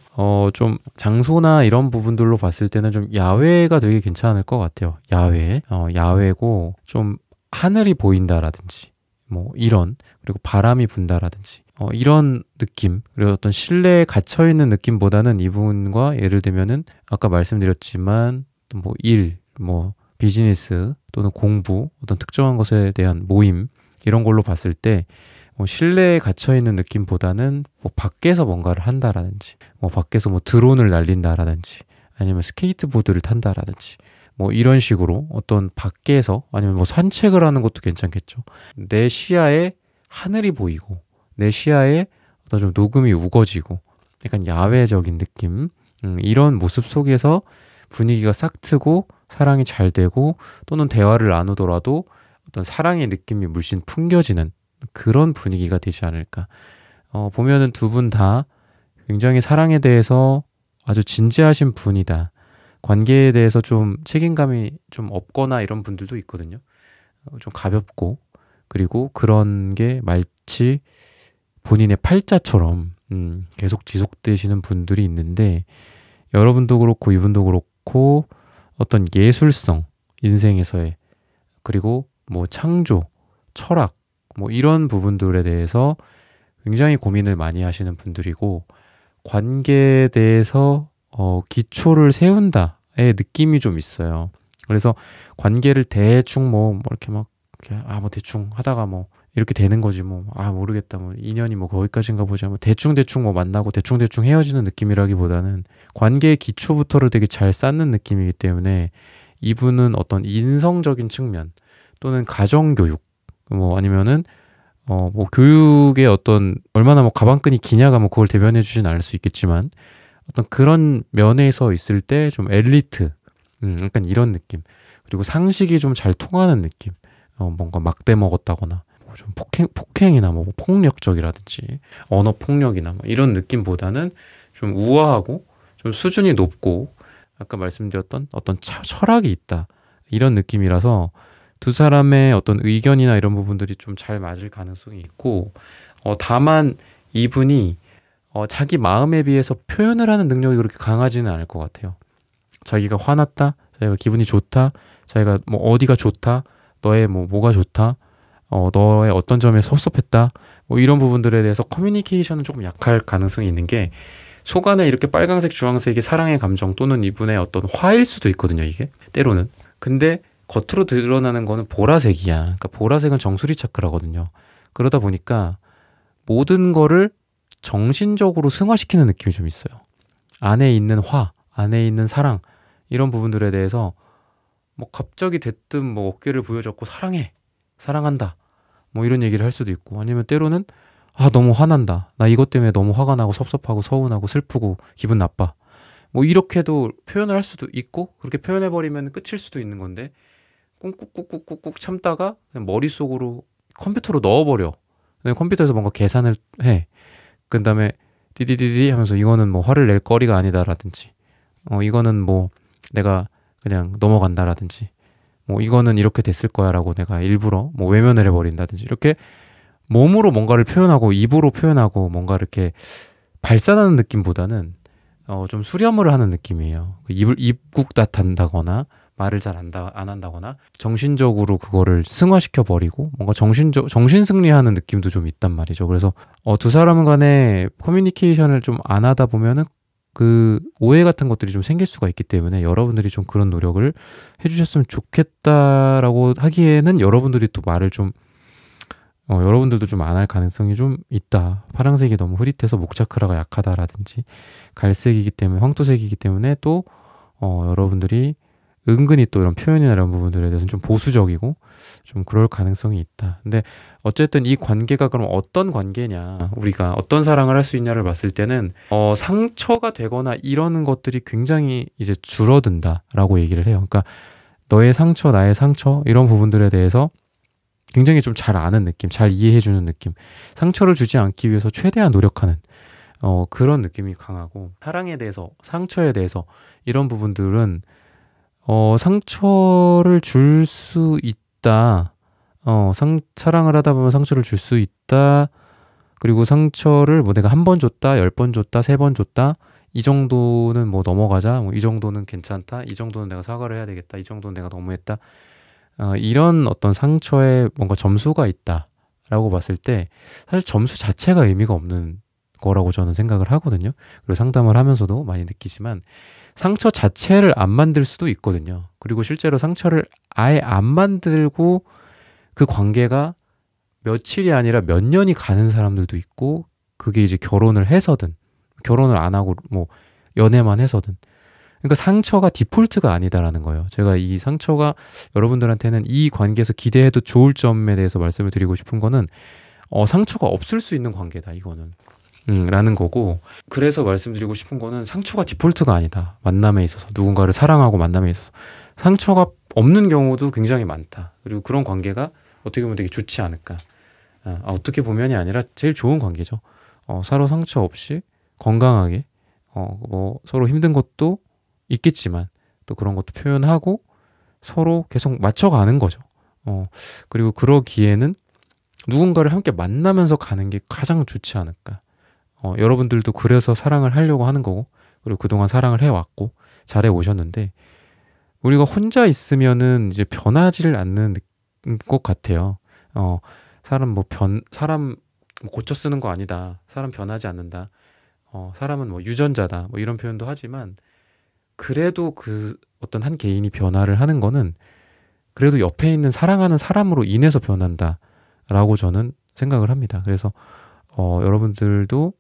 좀 장소나 이런 부분들로 봤을 때는 좀 야외가 되게 괜찮을 것 같아요. 야외고 좀 하늘이 보인다라든지 뭐 이런, 그리고 바람이 분다라든지 이런 느낌, 그리고 어떤 실내에 갇혀있는 느낌보다는 이분과 예를 들면은 아까 말씀드렸지만 뭐 일, 뭐 비즈니스 또는 공부, 어떤 특정한 것에 대한 모임 이런 걸로 봤을 때 실내에 갇혀있는 느낌보다는 뭐 밖에서 뭔가를 한다라든지 뭐 밖에서 뭐 드론을 날린다라든지 아니면 스케이트보드를 탄다라든지 뭐 이런 식으로 어떤 밖에서 아니면 뭐 산책을 하는 것도 괜찮겠죠. 내 시야에 하늘이 보이고 내 시야에 어떤 좀 녹음이 우거지고 약간 야외적인 느낌, 이런 모습 속에서 분위기가 싹 트고 사랑이 잘 되고 또는 대화를 나누더라도 어떤 사랑의 느낌이 물씬 풍겨지는 그런 분위기가 되지 않을까. 보면은 두 분 다 굉장히 사랑에 대해서 아주 진지하신 분이다. 관계에 대해서 좀 책임감이 좀 없거나 이런 분들도 있거든요. 좀 가볍고, 그리고 그런 게 마치 본인의 팔자처럼 계속 지속되시는 분들이 있는데, 여러분도 그렇고 이분도 그렇고 어떤 예술성, 인생에서의, 그리고 뭐 창조, 철학 뭐 이런 부분들에 대해서 굉장히 고민을 많이 하시는 분들이고, 관계에 대해서 기초를 세운다의 느낌이 좀 있어요. 그래서 관계를 대충 뭐 이렇게 막 뭐 대충 하다가 뭐 이렇게 되는 거지 뭐 모르겠다 뭐 인연이 뭐 거기까지인가 보자 뭐 대충 뭐 만나고 대충 헤어지는 느낌이라기보다는 관계의 기초부터를 되게 잘 쌓는 느낌이기 때문에, 이분은 어떤 인성적인 측면 또는 가정교육 뭐 아니면은 뭐 교육의 어떤 얼마나 뭐 가방끈이 기냐가 뭐 그걸 대변해 주진 않을 수 있겠지만 어떤 그런 면에서 있을 때 좀 엘리트, 약간 이런 느낌, 그리고 상식이 좀 잘 통하는 느낌, 뭔가 막대 먹었다거나 좀 폭행이나 뭐 폭력적이라든지 언어 폭력이나 뭐 이런 느낌보다는 좀 우아하고 좀 수준이 높고 아까 말씀드렸던 어떤 철학이 있다, 이런 느낌이라서 두 사람의 어떤 의견이나 이런 부분들이 좀 잘 맞을 가능성이 있고, 다만 이분이 자기 마음에 비해서 표현을 하는 능력이 그렇게 강하지는 않을 것 같아요. 자기가 화났다, 자기가 기분이 좋다, 자기가 뭐 어디가 좋다, 너의 뭐가 좋다, 너의 어떤 점에 섭섭했다, 뭐 이런 부분들에 대해서 커뮤니케이션은 조금 약할 가능성이 있는 게, 속 안에 이렇게 빨강색, 주황색의 사랑의 감정 또는 이분의 어떤 화일 수도 있거든요, 이게 때로는. 근데 겉으로 드러나는 거는 보라색이야. 그러니까 보라색은 정수리 차크라거든요. 그러다 보니까 모든 거를 정신적으로 승화시키는 느낌이 좀 있어요. 안에 있는 화, 안에 있는 사랑, 이런 부분들에 대해서 뭐 갑자기 대뜸 뭐 어깨를 보여줬고 사랑해, 사랑한다, 뭐 이런 얘기를 할 수도 있고, 아니면 때로는 너무 화난다, 나 이것 때문에 너무 화가 나고 섭섭하고 서운하고 슬프고 기분 나빠, 뭐 이렇게도 표현을 할 수도 있고, 그렇게 표현해버리면 끝일 수도 있는 건데 꾹꾹꾹꾹꾹 참다가 그냥 머릿속으로 컴퓨터로 넣어버려. 컴퓨터에서 뭔가 계산을 해. 그 다음에 디디디디 하면서 이거는 뭐 화를 낼 거리가 아니다라든지 이거는 뭐 내가 그냥 넘어간다라든지 뭐 이거는 이렇게 됐을 거야 라고 내가 일부러 뭐 외면을 해버린다든지, 이렇게 몸으로 뭔가를 표현하고 입으로 표현하고 뭔가 이렇게 발산하는 느낌보다는 좀 수렴을 하는 느낌이에요. 입국다탄다거나 말을 잘 안 한다거나 정신적으로 그거를 승화시켜버리고 뭔가 정신승리하는 느낌도 좀 있단 말이죠. 그래서 두 사람 간에 커뮤니케이션을 좀 안 하다 보면은 그 오해 같은 것들이 좀 생길 수가 있기 때문에 여러분들이 좀 그런 노력을 해주셨으면 좋겠다라고 하기에는 여러분들이 또 말을 좀 여러분들도 좀 안 할 가능성이 좀 있다. 파란색이 너무 흐릿해서 목차크라가 약하다라든지 갈색이기 때문에 황토색이기 때문에 또 여러분들이 은근히 또 이런 표현이나 이런 부분들에 대해서는 좀 보수적이고 좀 그럴 가능성이 있다. 근데 어쨌든 이 관계가 그럼 어떤 관계냐, 우리가 어떤 사랑을 할 수 있냐를 봤을 때는 상처가 되거나 이러는 것들이 굉장히 이제 줄어든다라고 얘기를 해요. 그러니까 너의 상처, 나의 상처 이런 부분들에 대해서 굉장히 좀 잘 아는 느낌, 잘 이해해주는 느낌, 상처를 주지 않기 위해서 최대한 노력하는 그런 느낌이 강하고, 사랑에 대해서, 상처에 대해서 이런 부분들은 상처를 줄 수 있다. 사랑을 하다 보면 상처를 줄 수 있다. 그리고 상처를 뭐 내가 한 번 줬다, 10번 줬다, 3번 줬다. 이 정도는 뭐 넘어가자. 뭐 이 정도는 괜찮다. 이 정도는 내가 사과를 해야 되겠다. 이 정도는 내가 너무했다. 이런 어떤 상처에 뭔가 점수가 있다라고 봤을 때 사실 점수 자체가 의미가 없는 거라고 저는 생각을 하거든요. 그리고 상담을 하면서도 많이 느끼지만 상처 자체를 안 만들 수도 있거든요. 그리고 실제로 상처를 아예 안 만들고 그 관계가 며칠이 아니라 몇 년이 가는 사람들도 있고, 그게 이제 결혼을 해서든 결혼을 안 하고 뭐 연애만 해서든, 그러니까 상처가 디폴트가 아니다라는 거예요. 제가 이 상처가 여러분들한테는 이 관계에서 기대해도 좋을 점에 대해서 말씀을 드리고 싶은 거는 상처가 없을 수 있는 관계다 이거는 라는 거고, 그래서 말씀드리고 싶은 거는 상처가 디폴트가 아니다. 만남에 있어서, 누군가를 사랑하고 만남에 있어서 상처가 없는 경우도 굉장히 많다. 그리고 그런 관계가 어떻게 보면 되게 좋지 않을까. 어떻게 보면이 아니라 제일 좋은 관계죠. 서로 상처 없이 건강하게 뭐 서로 힘든 것도 있겠지만 또 그런 것도 표현하고 서로 계속 맞춰가는 거죠. 그리고 그러기에는 누군가를 함께 만나면서 가는 게 가장 좋지 않을까. 여러분들도 그래서 사랑을 하려고 하는 거고, 그리고 그동안 사랑을 해왔고 잘해 오셨는데, 우리가 혼자 있으면은 이제 변하지를 않는 것 같아요. 사람 뭐 고쳐 쓰는 거 아니다. 사람 변하지 않는다. 사람은 뭐 유전자다. 뭐 이런 표현도 하지만, 그래도 그 어떤 한 개인이 변화를 하는 거는 그래도 옆에 있는 사랑하는 사람으로 인해서 변한다라고 저는 생각을 합니다. 그래서 여러분들도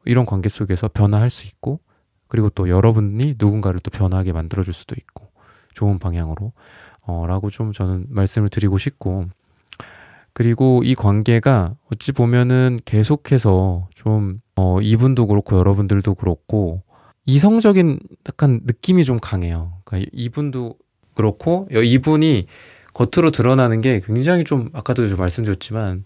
이런 관계 속에서 변화할 수 있고, 그리고 또 여러분이 누군가를 또 변화하게 만들어줄 수도 있고, 좋은 방향으로 라고 좀 저는 말씀을 드리고 싶고, 그리고 이 관계가 어찌 보면은 계속해서 좀 이분도 그렇고 여러분들도 그렇고 이성적인 약간 느낌이 좀 강해요. 그러니까 이분도 그렇고 이분이 겉으로 드러나는 게 굉장히 좀, 아까도 좀 말씀드렸지만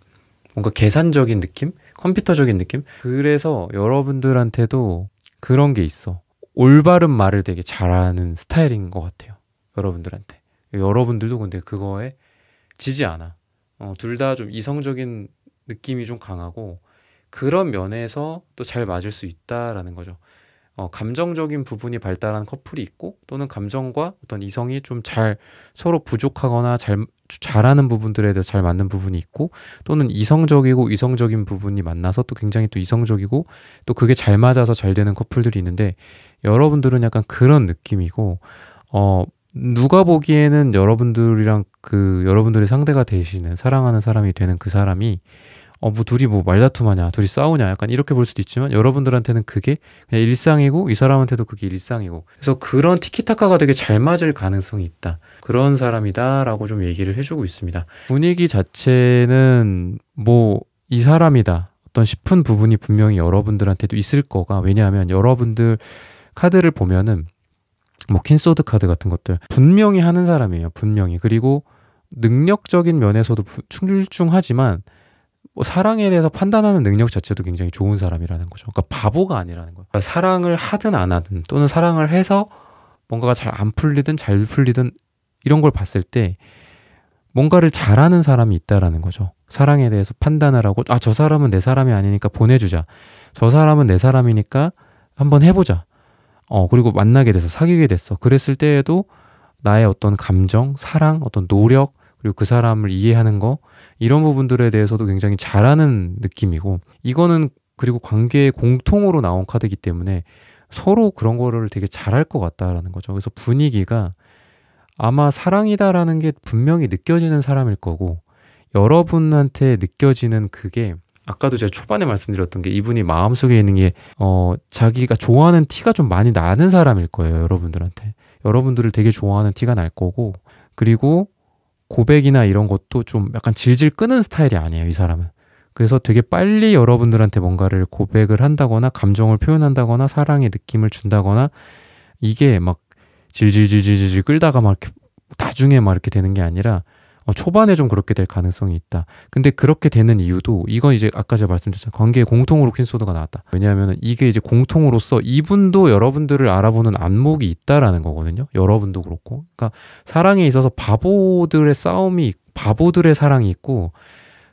뭔가 계산적인 느낌? 컴퓨터적인 느낌? 그래서 여러분들한테도 그런 게 있어. 올바른 말을 되게 잘하는 스타일인 것 같아요. 여러분들한테. 여러분들도 근데 그거에 지지 않아. 둘 다 좀 이성적인 느낌이 좀 강하고, 그런 면에서 또 잘 맞을 수 있다라는 거죠. 감정적인 부분이 발달한 커플이 있고, 또는 감정과 어떤 이성이 좀 잘 서로 부족하거나 잘하는 부분들에 대해서 잘 맞는 부분이 있고, 또는 이성적이고 이성적인 부분이 만나서 또 굉장히 또 이성적이고 또 그게 잘 맞아서 잘 되는 커플들이 있는데, 여러분들은 약간 그런 느낌이고, 누가 보기에는 여러분들이랑 여러분들의 상대가 되시는 사랑하는 사람이 되는 그 사람이 뭐 둘이 뭐 말다툼하냐, 둘이 싸우냐, 약간 이렇게 볼 수도 있지만 여러분들한테는 그게 그냥 일상이고 이 사람한테도 그게 일상이고, 그래서 그런 티키타카가 되게 잘 맞을 가능성이 있다. 그런 사람이다 라고 좀 얘기를 해주고 있습니다. 분위기 자체는 뭐 이 사람이다 어떤 싶은 부분이 분명히 여러분들한테도 있을 거가, 왜냐하면 여러분들 카드를 보면은 뭐 퀸소드 카드 같은 것들 분명히 하는 사람이에요. 분명히. 그리고 능력적인 면에서도 출중하지만 사랑에 대해서 판단하는 능력 자체도 굉장히 좋은 사람이라는 거죠. 그러니까 바보가 아니라는 거예요. 그러니까 사랑을 하든 안 하든, 또는 사랑을 해서 뭔가가 잘 안 풀리든 잘 풀리든 이런 걸 봤을 때 뭔가를 잘하는 사람이 있다라는 거죠. 사랑에 대해서 판단을 하고, 저 사람은 내 사람이 아니니까 보내주자. 저 사람은 내 사람이니까 한번 해보자. 그리고 만나게 돼서 사귀게 됐어. 그랬을 때에도 나의 어떤 감정, 사랑, 어떤 노력, 그리고 그 사람을 이해하는 거, 이런 부분들에 대해서도 굉장히 잘하는 느낌이고, 이거는 그리고 관계의 공통으로 나온 카드이기 때문에 서로 그런 거를 되게 잘할 것 같다라는 거죠. 그래서 분위기가 아마 사랑이다라는 게 분명히 느껴지는 사람일 거고, 여러분한테 느껴지는 그게 아까도 제가 초반에 말씀드렸던 게 이분이 마음속에 있는 게 자기가 좋아하는 티가 좀 많이 나는 사람일 거예요. 여러분들한테. 여러분들을 되게 좋아하는 티가 날 거고, 그리고 고백이나 이런 것도 좀 약간 질질 끄는 스타일이 아니에요, 이 사람은. 그래서 되게 빨리 여러분들한테 뭔가를 고백을 한다거나 감정을 표현한다거나 사랑의 느낌을 준다거나, 이게 막 질질질질질 끌다가 막 이렇게 나중에 막 이렇게 되는 게 아니라 초반에 좀 그렇게 될 가능성이 있다. 근데 그렇게 되는 이유도, 이건 이제 아까 제가 말씀드렸잖아요. 관계의 공통으로 퀸소드가 나왔다. 왜냐하면 이게 이제 공통으로서 이분도 여러분들을 알아보는 안목이 있다라는 거거든요. 여러분도 그렇고. 그러니까 사랑에 있어서 바보들의 싸움이, 바보들의 사랑이 있고,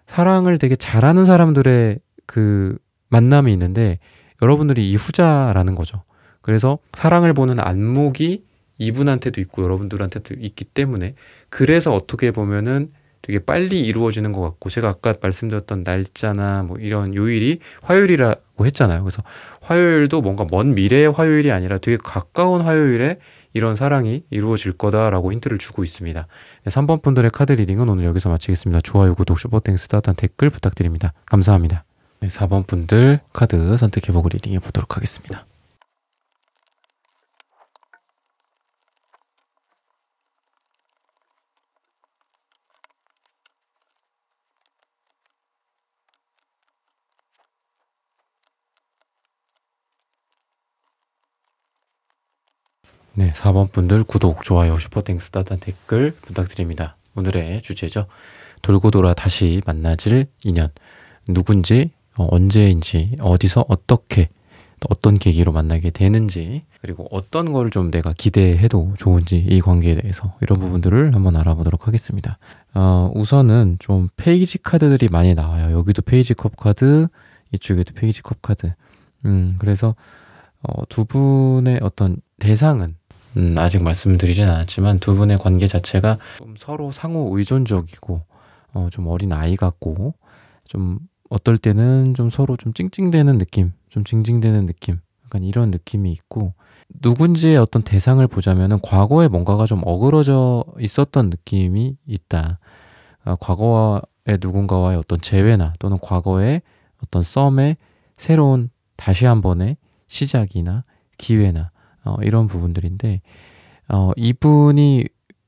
사랑을 되게 잘하는 사람들의 그 만남이 있는데, 여러분들이 이 후자라는 거죠. 그래서 사랑을 보는 안목이 이분한테도 있고 여러분들한테도 있기 때문에, 그래서 어떻게 보면은 되게 빨리 이루어지는 것 같고, 제가 아까 말씀드렸던 날짜나 뭐 이런 요일이 화요일이라고 했잖아요. 그래서 화요일도 뭔가 먼 미래의 화요일이 아니라 되게 가까운 화요일에 이런 사랑이 이루어질 거다라고 힌트를 주고 있습니다. 네, 3번 분들의 카드 리딩은 오늘 여기서 마치겠습니다. 좋아요, 구독, 슈퍼땡스, 따뜻한 댓글 부탁드립니다. 감사합니다. 네, 4번 분들 카드 선택해보고 리딩해 보도록 하겠습니다. 네, 4번 분들 구독, 좋아요, 슈퍼땡스, 따뜻한 댓글 부탁드립니다. 오늘의 주제죠. 돌고 돌아 다시 만나질 인연. 누군지, 언제인지, 어디서 어떻게, 또 어떤 계기로 만나게 되는지, 그리고 어떤 거를 좀 내가 기대해도 좋은지, 이 관계에 대해서 이런 부분들을 한번 알아보도록 하겠습니다. 우선은 좀 페이지 카드들이 많이 나와요. 여기도 페이지 컵 카드, 이쪽에도 페이지 컵 카드. 그래서 두 분의 어떤 대상은 아직 말씀드리진 않았지만, 두 분의 관계 자체가 좀 서로 상호 의존적이고 좀 어린 아이 같고, 좀 어떨 때는 좀 서로 좀 찡찡대는 느낌, 좀 징징대는 느낌, 약간 이런 느낌이 있고, 누군지의 어떤 대상을 보자면은 과거에 뭔가가 좀 어그러져 있었던 느낌이 있다. 과거의 누군가와의 어떤 재회나 또는 과거의 어떤 썸의 새로운 다시 한 번의 시작이나 기회나 이런 부분들인데, 이분이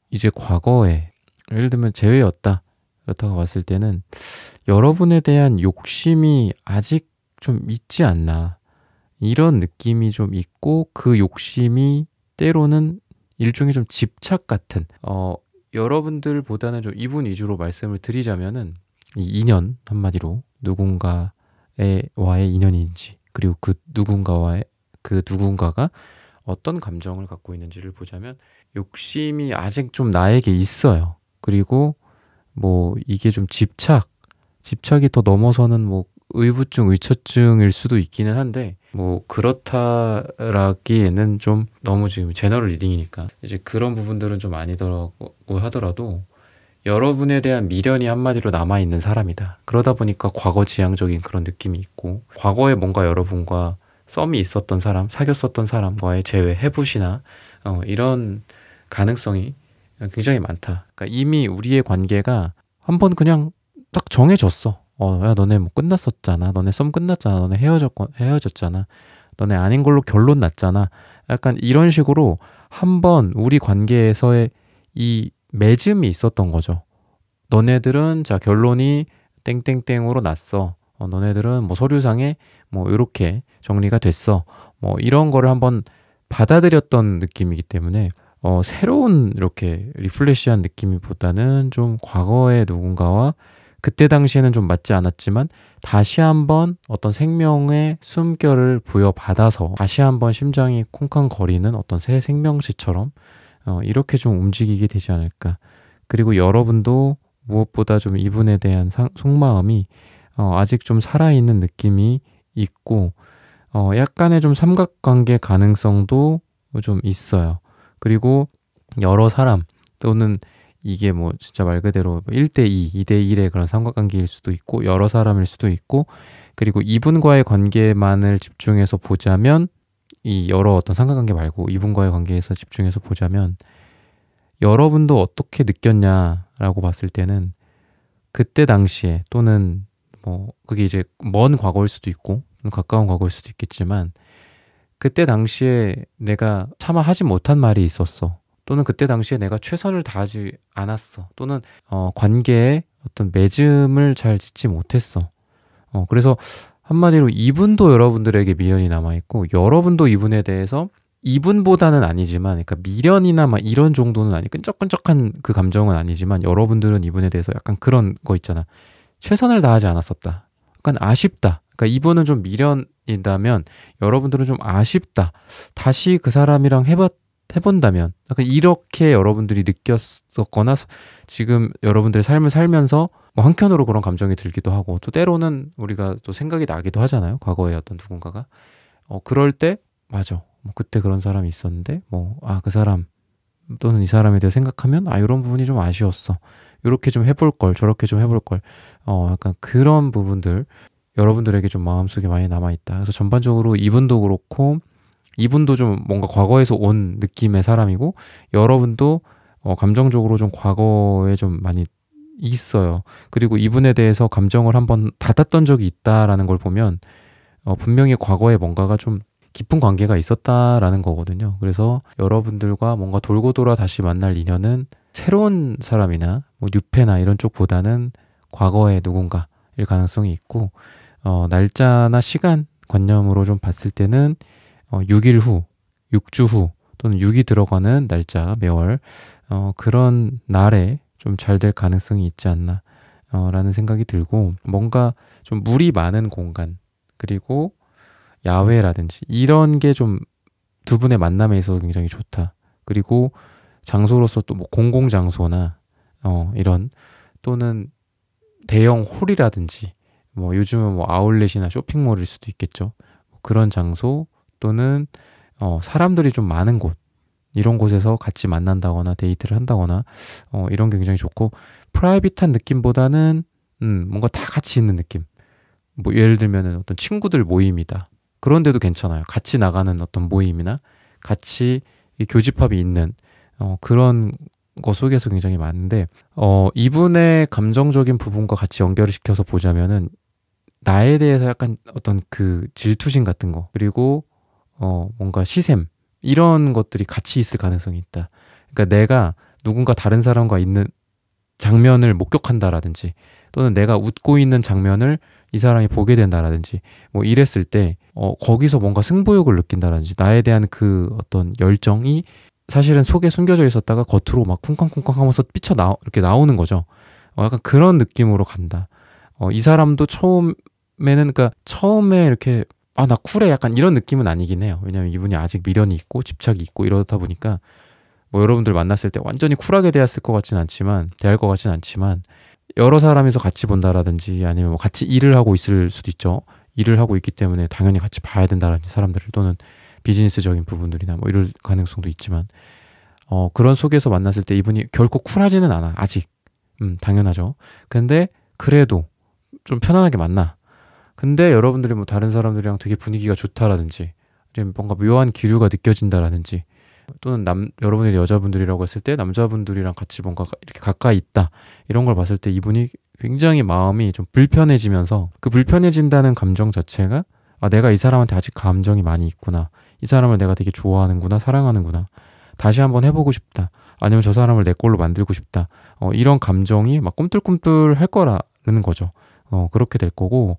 이제 과거에 예를 들면 재회였다, 그렇다고 봤을 때는 여러분에 대한 욕심이 아직 좀 있지 않나, 이런 느낌이 좀 있고, 그 욕심이 때로는 일종의 좀 집착 같은, 여러분들보다는 좀 이분 위주로 말씀을 드리자면은, 이 인연, 한마디로 누군가와의 인연인지, 그리고 그 누군가가 어떤 감정을 갖고 있는지를 보자면, 욕심이 아직 좀 나에게 있어요. 그리고 뭐 이게 좀 집착이 더 넘어서는 뭐 의부증, 의처증일 수도 있기는 한데, 뭐 그렇다라기에는 좀 너무 지금 제너럴 리딩이니까 이제 그런 부분들은 좀 아니더라고 하더라도, 여러분에 대한 미련이 한마디로 남아있는 사람이다. 그러다 보니까 과거 지향적인 그런 느낌이 있고, 과거에 뭔가 여러분과 썸이 있었던 사람, 사귀었었던 사람과의 재회, 해붓이나 이런 가능성이 굉장히 많다. 그러니까 이미 우리의 관계가 한번 그냥 딱 정해졌어. 야, 너네 뭐 끝났었잖아. 너네 썸 끝났잖아. 너네 헤어졌잖아. 너네 아닌 걸로 결론 났잖아. 약간 이런 식으로 한번 우리 관계에서의 이 맺음이 있었던 거죠. 너네들은 자 결론이 땡땡땡으로 났어. 너네들은 뭐 서류상에 뭐 이렇게 정리가 됐어. 뭐 이런 거를 한번 받아들였던 느낌이기 때문에 새로운 이렇게 리플레시한 느낌보다는 좀 과거의 누군가와 그때 당시에는 좀 맞지 않았지만 다시 한번 어떤 생명의 숨결을 부여받아서 다시 한번 심장이 쿵쾅거리는 어떤 새 생명체처럼 이렇게 좀 움직이게 되지 않을까. 그리고 여러분도 무엇보다 좀 이분에 대한 속마음이 아직 좀 살아있는 느낌이 있고, 약간의 좀 삼각관계 가능성도 좀 있어요. 그리고 여러 사람 또는 이게 뭐 진짜 말 그대로 1대2, 2대1의 그런 삼각관계일 수도 있고, 여러 사람일 수도 있고, 그리고 이분과의 관계만을 집중해서 보자면 이 여러 어떤 상관관계 말고 이분과의 관계에서 집중해서 보자면 여러분도 어떻게 느꼈냐라고 봤을 때는 그때 당시에 또는 뭐 그게 이제 먼 과거일 수도 있고 가까운 과거일 수도 있겠지만 그때 당시에 내가 차마 하지 못한 말이 있었어. 또는 그때 당시에 내가 최선을 다하지 않았어. 또는 관계에 어떤 맺음을 잘 짓지 못했어. 그래서 한마디로 이분도 여러분들에게 미련이 남아있고 여러분도 이분에 대해서 이분보다는 아니지만 그러니까 미련이나 막 이런 정도는 아니 끈적끈적한 그 감정은 아니지만 여러분들은 이분에 대해서 약간 그런 거 있잖아. 최선을 다하지 않았었다. 약간 아쉽다. 그러니까 이분은 좀 미련이다면 여러분들은 좀 아쉽다. 다시 그 사람이랑 해본다면 약간 이렇게 여러분들이 느꼈었거나 지금 여러분들의 삶을 살면서 뭐 한켠으로 그런 감정이 들기도 하고 또 때로는 우리가 또 생각이 나기도 하잖아요. 과거에 어떤 누군가가 그럴 때 맞아. 뭐 그때 그런 사람이 있었는데 뭐 그 사람 또는 이 사람에 대해 생각하면 이런 부분이 좀 아쉬웠어. 이렇게 좀 해볼 걸 저렇게 좀 해볼 걸 약간 그런 부분들 여러분들에게 좀 마음속에 많이 남아있다. 그래서 전반적으로 이분도 그렇고 이분도 좀 뭔가 과거에서 온 느낌의 사람이고 여러분도 감정적으로 좀 과거에 좀 많이 있어요. 그리고 이분에 대해서 감정을 한번 닫았던 적이 있다라는 걸 보면 분명히 과거에 뭔가가 좀 깊은 관계가 있었다라는 거거든요. 그래서 여러분들과 뭔가 돌고 돌아 다시 만날 인연은 새로운 사람이나 뭐 뉴페나 이런 쪽보다는 과거의 누군가일 가능성이 있고 날짜나 시간 관념으로 좀 봤을 때는 6일 후, 6주 후 또는 6이 들어가는 날짜 매월 그런 날에 좀 잘 될 가능성이 있지 않나 라는 생각이 들고 뭔가 좀 물이 많은 공간 그리고 야외라든지 이런 게 좀 두 분의 만남에 있어서 굉장히 좋다. 그리고 장소로서 또 뭐 공공장소나 이런 또는 대형 홀이라든지 뭐 요즘은 뭐 아울렛이나 쇼핑몰일 수도 있겠죠. 그런 장소 또는 사람들이 좀 많은 곳 이런 곳에서 같이 만난다거나 데이트를 한다거나 이런 게 굉장히 좋고 프라이빗한 느낌보다는 뭔가 다 같이 있는 느낌. 뭐 예를 들면은 어떤 친구들 모임이다. 그런데도 괜찮아요. 같이 나가는 어떤 모임이나 같이 이 교집합이 있는 그런 거 속에서 굉장히 많은데 이분의 감정적인 부분과 같이 연결을 시켜서 보자면은 나에 대해서 약간 어떤 그 질투심 같은 거 그리고 뭔가 시샘 이런 것들이 같이 있을 가능성이 있다. 그러니까 내가 누군가 다른 사람과 있는 장면을 목격한다라든지 또는 내가 웃고 있는 장면을 이 사람이 보게 된다라든지 뭐 이랬을 때 거기서 뭔가 승부욕을 느낀다라든지 나에 대한 그 어떤 열정이 사실은 속에 숨겨져 있었다가 겉으로 막 쿵쾅쿵쾅 하면서 이렇게 나오는 거죠. 약간 그런 느낌으로 간다. 이 사람도 그러니까 처음에 이렇게 나 쿨해 약간 이런 느낌은 아니긴 해요. 왜냐면 이분이 아직 미련이 있고 집착이 있고 이러다 보니까 뭐 여러분들 만났을 때 완전히 쿨하게 대할 것 같진 않지만 여러 사람이서 같이 본다라든지 아니면 뭐 같이 일을 하고 있을 수도 있죠. 일을 하고 있기 때문에 당연히 같이 봐야 된다라든지 사람들을 또는 비즈니스적인 부분들이나 뭐 이럴 가능성도 있지만 그런 속에서 만났을 때 이분이 결코 쿨하지는 않아. 아직. 당연하죠. 근데 그래도 좀 편안하게 만나. 근데 여러분들이 뭐 다른 사람들이랑 되게 분위기가 좋다라든지 뭔가 묘한 기류가 느껴진다라든지 또는 여러분이 여자분들이라고 했을 때 남자분들이랑 같이 뭔가 이렇게 가까이 있다 이런 걸 봤을 때 이분이 굉장히 마음이 좀 불편해지면서 그 불편해진다는 감정 자체가 내가 이 사람한테 아직 감정이 많이 있구나. 이 사람을 내가 되게 좋아하는구나. 사랑하는구나. 다시 한번 해보고 싶다. 아니면 저 사람을 내 꼴로 만들고 싶다. 이런 감정이 막 꿈틀꿈틀 할 거라는 거죠. 그렇게 될 거고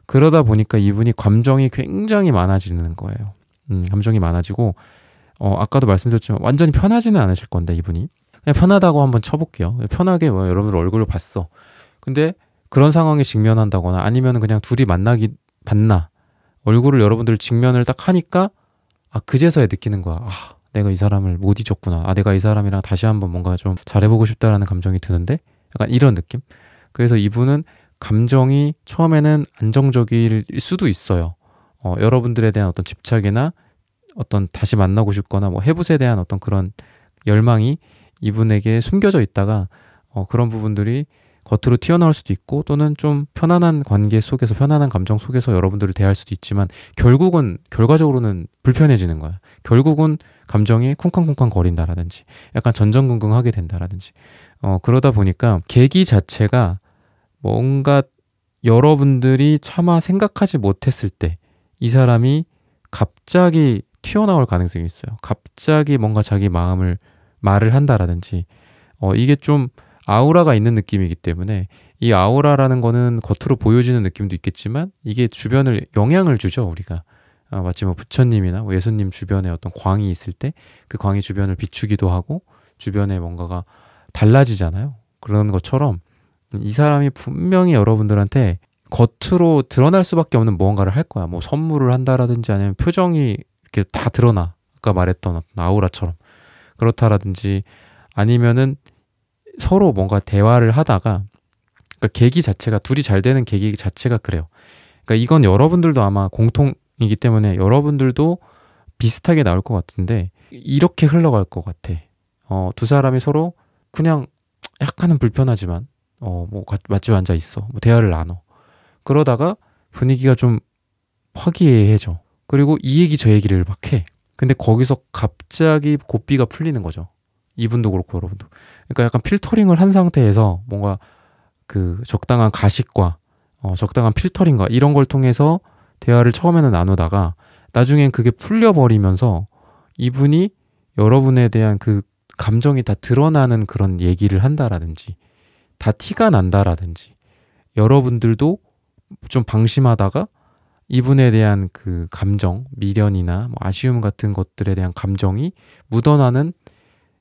그러다 보니까 이분이 감정이 굉장히 많아지는 거예요. 감정이 많아지고 아까도 말씀드렸지만 완전히 편하지는 않으실 건데 이분이 그냥 편하다고 한번 쳐볼게요. 편하게 뭐 여러분들 얼굴을 봤어. 근데 그런 상황에 직면한다거나 아니면 그냥 둘이 봤나 얼굴을 여러분들 직면을 딱 하니까 그제서야 느끼는 거야. 내가 이 사람을 못 잊었구나. 내가 이 사람이랑 다시 한번 뭔가 좀 잘해보고 싶다라는 감정이 드는데 약간 이런 느낌. 그래서 이분은 감정이 처음에는 안정적일 수도 있어요. 여러분들에 대한 어떤 집착이나 어떤 다시 만나고 싶거나 뭐 해붓에 대한 어떤 그런 열망이 이분에게 숨겨져 있다가 그런 부분들이 겉으로 튀어나올 수도 있고 또는 좀 편안한 관계 속에서 편안한 감정 속에서 여러분들을 대할 수도 있지만 결국은 결과적으로는 불편해지는 거야. 결국은 감정이 쿵쾅쿵쾅 거린다라든지 약간 전전긍긍하게 된다라든지 그러다 보니까 계기 자체가 뭔가 여러분들이 차마 생각하지 못했을 때 이 사람이 갑자기 튀어나올 가능성이 있어요. 갑자기 뭔가 자기 마음을 말을 한다라든지 이게 좀 아우라가 있는 느낌이기 때문에 이 아우라라는 거는 겉으로 보여지는 느낌도 있겠지만 이게 주변을 영향을 주죠. 우리가 마치 뭐 부처님이나 뭐 예수님 주변에 어떤 광이 있을 때 그 광이 주변을 비추기도 하고 주변에 뭔가가 달라지잖아요. 그런 것처럼 이 사람이 분명히 여러분들한테 겉으로 드러날 수밖에 없는 무언가를 할 거야. 뭐 선물을 한다라든지 아니면 표정이 이렇게 다 드러나. 아까 말했던 어떤 아우라처럼 그렇다라든지 아니면은 서로 뭔가 대화를 하다가 그러니까 계기 자체가 둘이 잘 되는 계기 자체가 그래요. 그러니까 이건 여러분들도 아마 공통이기 때문에 여러분들도 비슷하게 나올 것 같은데 이렇게 흘러갈 것 같아. 두 사람이 서로 그냥 약간은 불편하지만 뭐 마주 앉아 있어. 뭐 대화를 나눠. 그러다가 분위기가 좀 화기애애해져. 그리고 이 얘기 저 얘기를 막 해. 근데 거기서 갑자기 고삐가 풀리는 거죠. 이분도 그렇고 여러분도. 그러니까 약간 필터링을 한 상태에서 뭔가 그 적당한 가식과 적당한 필터링과 이런 걸 통해서 대화를 처음에는 나누다가 나중엔 그게 풀려버리면서 이분이 여러분에 대한 그 감정이 다 드러나는 그런 얘기를 한다라든지 다 티가 난다라든지 여러분들도 좀 방심하다가 이분에 대한 그 감정, 미련이나 뭐 아쉬움 같은 것들에 대한 감정이 묻어나는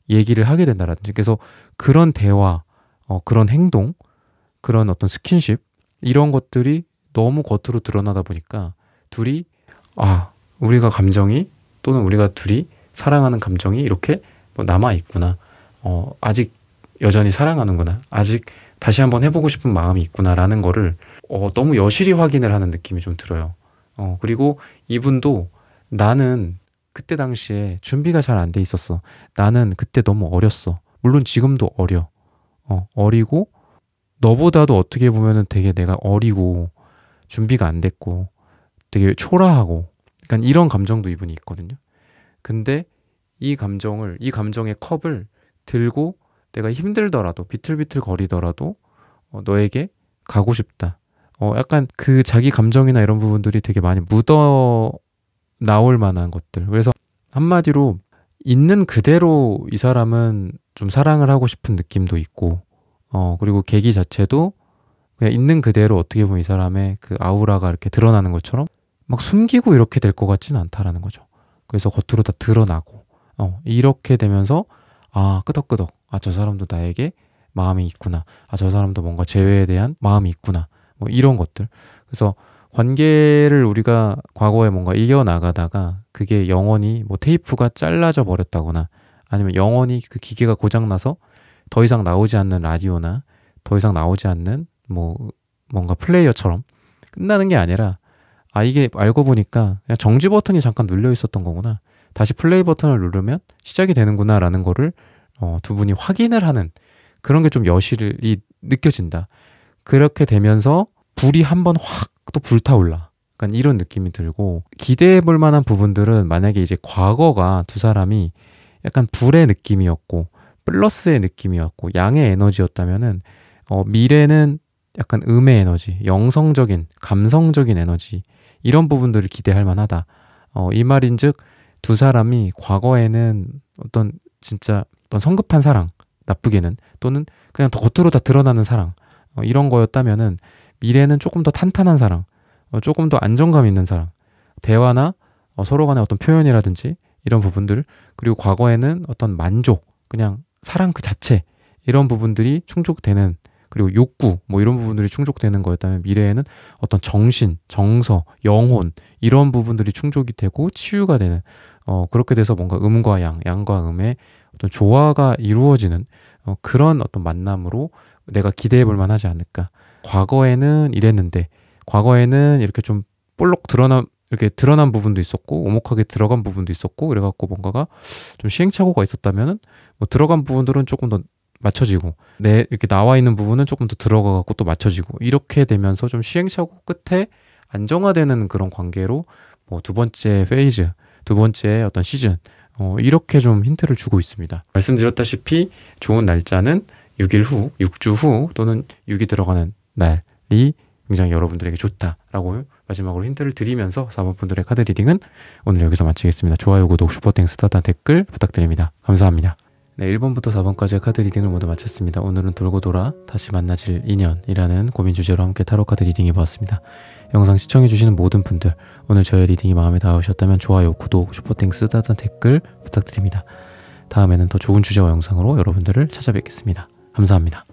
얘기를 하게 된다라든지 그래서 그런 대화, 그런 행동, 그런 어떤 스킨십 이런 것들이 너무 겉으로 드러나다 보니까 둘이 우리가 감정이 또는 우리가 둘이 사랑하는 감정이 이렇게 뭐 남아있구나. 아직 여전히 사랑하는구나. 아직 다시 한번 해보고 싶은 마음이 있구나라는 거를 너무 여실히 확인을 하는 느낌이 좀 들어요. 그리고 이분도 나는 그때 당시에 준비가 잘 안 돼 있었어. 나는 그때 너무 어렸어. 물론 지금도 어려. 어리고 너보다도 어떻게 보면은 되게 내가 어리고 준비가 안 됐고 되게 초라하고 그러니까 이런 감정도 이분이 있거든요. 근데 이 감정의 컵을 들고 내가 힘들더라도 비틀비틀 거리더라도 너에게 가고 싶다. 약간 그 자기 감정이나 이런 부분들이 되게 많이 묻어 나올 만한 것들. 그래서 한마디로 있는 그대로 이 사람은 좀 사랑을 하고 싶은 느낌도 있고 그리고 계기 자체도 그냥 있는 그대로 어떻게 보면 이 사람의 그 아우라가 이렇게 드러나는 것처럼 막 숨기고 이렇게 될 것 같지는 않다라는 거죠. 그래서 겉으로 다 드러나고 이렇게 되면서 끄덕끄덕 저 사람도 나에게 마음이 있구나. 저 사람도 뭔가 재회에 대한 마음이 있구나. 뭐 이런 것들. 그래서 관계를 우리가 과거에 뭔가 이겨나가다가 그게 영원히 뭐 테이프가 잘라져 버렸다거나 아니면 영원히 그 기계가 고장나서 더 이상 나오지 않는 라디오나 더 이상 나오지 않는 뭐 뭔가 플레이어처럼 끝나는 게 아니라 이게 알고 보니까 그냥 정지 버튼이 잠깐 눌려 있었던 거구나. 다시 플레이 버튼을 누르면 시작이 되는구나 라는 거를 두 분이 확인을 하는 그런 게 좀 여실히 느껴진다. 그렇게 되면서 불이 한번 확 또 불타올라. 약간 이런 느낌이 들고 기대해 볼 만한 부분들은 만약에 이제 과거가 두 사람이 약간 불의 느낌이었고 플러스의 느낌이었고 양의 에너지였다면은 미래는 약간 음의 에너지, 영성적인, 감성적인 에너지 이런 부분들을 기대할 만하다. 이 말인즉 두 사람이 과거에는 어떤 진짜 어떤 성급한 사랑, 나쁘게는 또는 그냥 더 겉으로 다 드러나는 사랑 이런 거였다면은 미래는 조금 더 탄탄한 사랑, 조금 더 안정감 있는 사랑, 대화나 서로 간의 어떤 표현이라든지 이런 부분들 그리고 과거에는 어떤 만족, 그냥 사랑 그 자체 이런 부분들이 충족되는 그리고 욕구 뭐 이런 부분들이 충족되는 거였다면 미래에는 어떤 정신, 정서, 영혼 이런 부분들이 충족이 되고 치유가 되는 그렇게 돼서 뭔가 음과 양, 양과 음의 어떤 조화가 이루어지는 그런 어떤 만남으로 내가 기대해 볼 만하지 않을까. 과거에는 이랬는데 과거에는 이렇게 좀 볼록 이렇게 드러난 부분도 있었고 오목하게 들어간 부분도 있었고 그래갖고 뭔가가 좀 시행착오가 있었다면은 뭐 들어간 부분들은 조금 더 맞춰지고 이렇게 나와 있는 부분은 조금 더 들어가 갖고 또 맞춰지고 이렇게 되면서 좀 시행착오 끝에 안정화되는 그런 관계로 뭐 두 번째 페이즈, 두 번째 어떤 시즌 이렇게 좀 힌트를 주고 있습니다. 말씀드렸다시피 좋은 날짜는 6일 후, 6주 후 또는 6이 들어가는 날이 굉장히 여러분들에게 좋다라고 마지막으로 힌트를 드리면서 4번 분들의 카드 리딩은 오늘 여기서 마치겠습니다. 좋아요, 구독, 슈퍼땡스, 따뜻한 댓글 부탁드립니다. 감사합니다. 네, 1번부터 4번까지의 카드 리딩을 모두 마쳤습니다. 오늘은 돌고 돌아 다시 만나질 인연이라는 고민 주제로 함께 타로 카드 리딩 해보았습니다. 영상 시청해주시는 모든 분들, 오늘 저의 리딩이 마음에 닿으셨다면 좋아요, 구독, 슈퍼땡스, 따뜻한 댓글 부탁드립니다. 다음에는 더 좋은 주제와 영상으로 여러분들을 찾아뵙겠습니다. 감사합니다.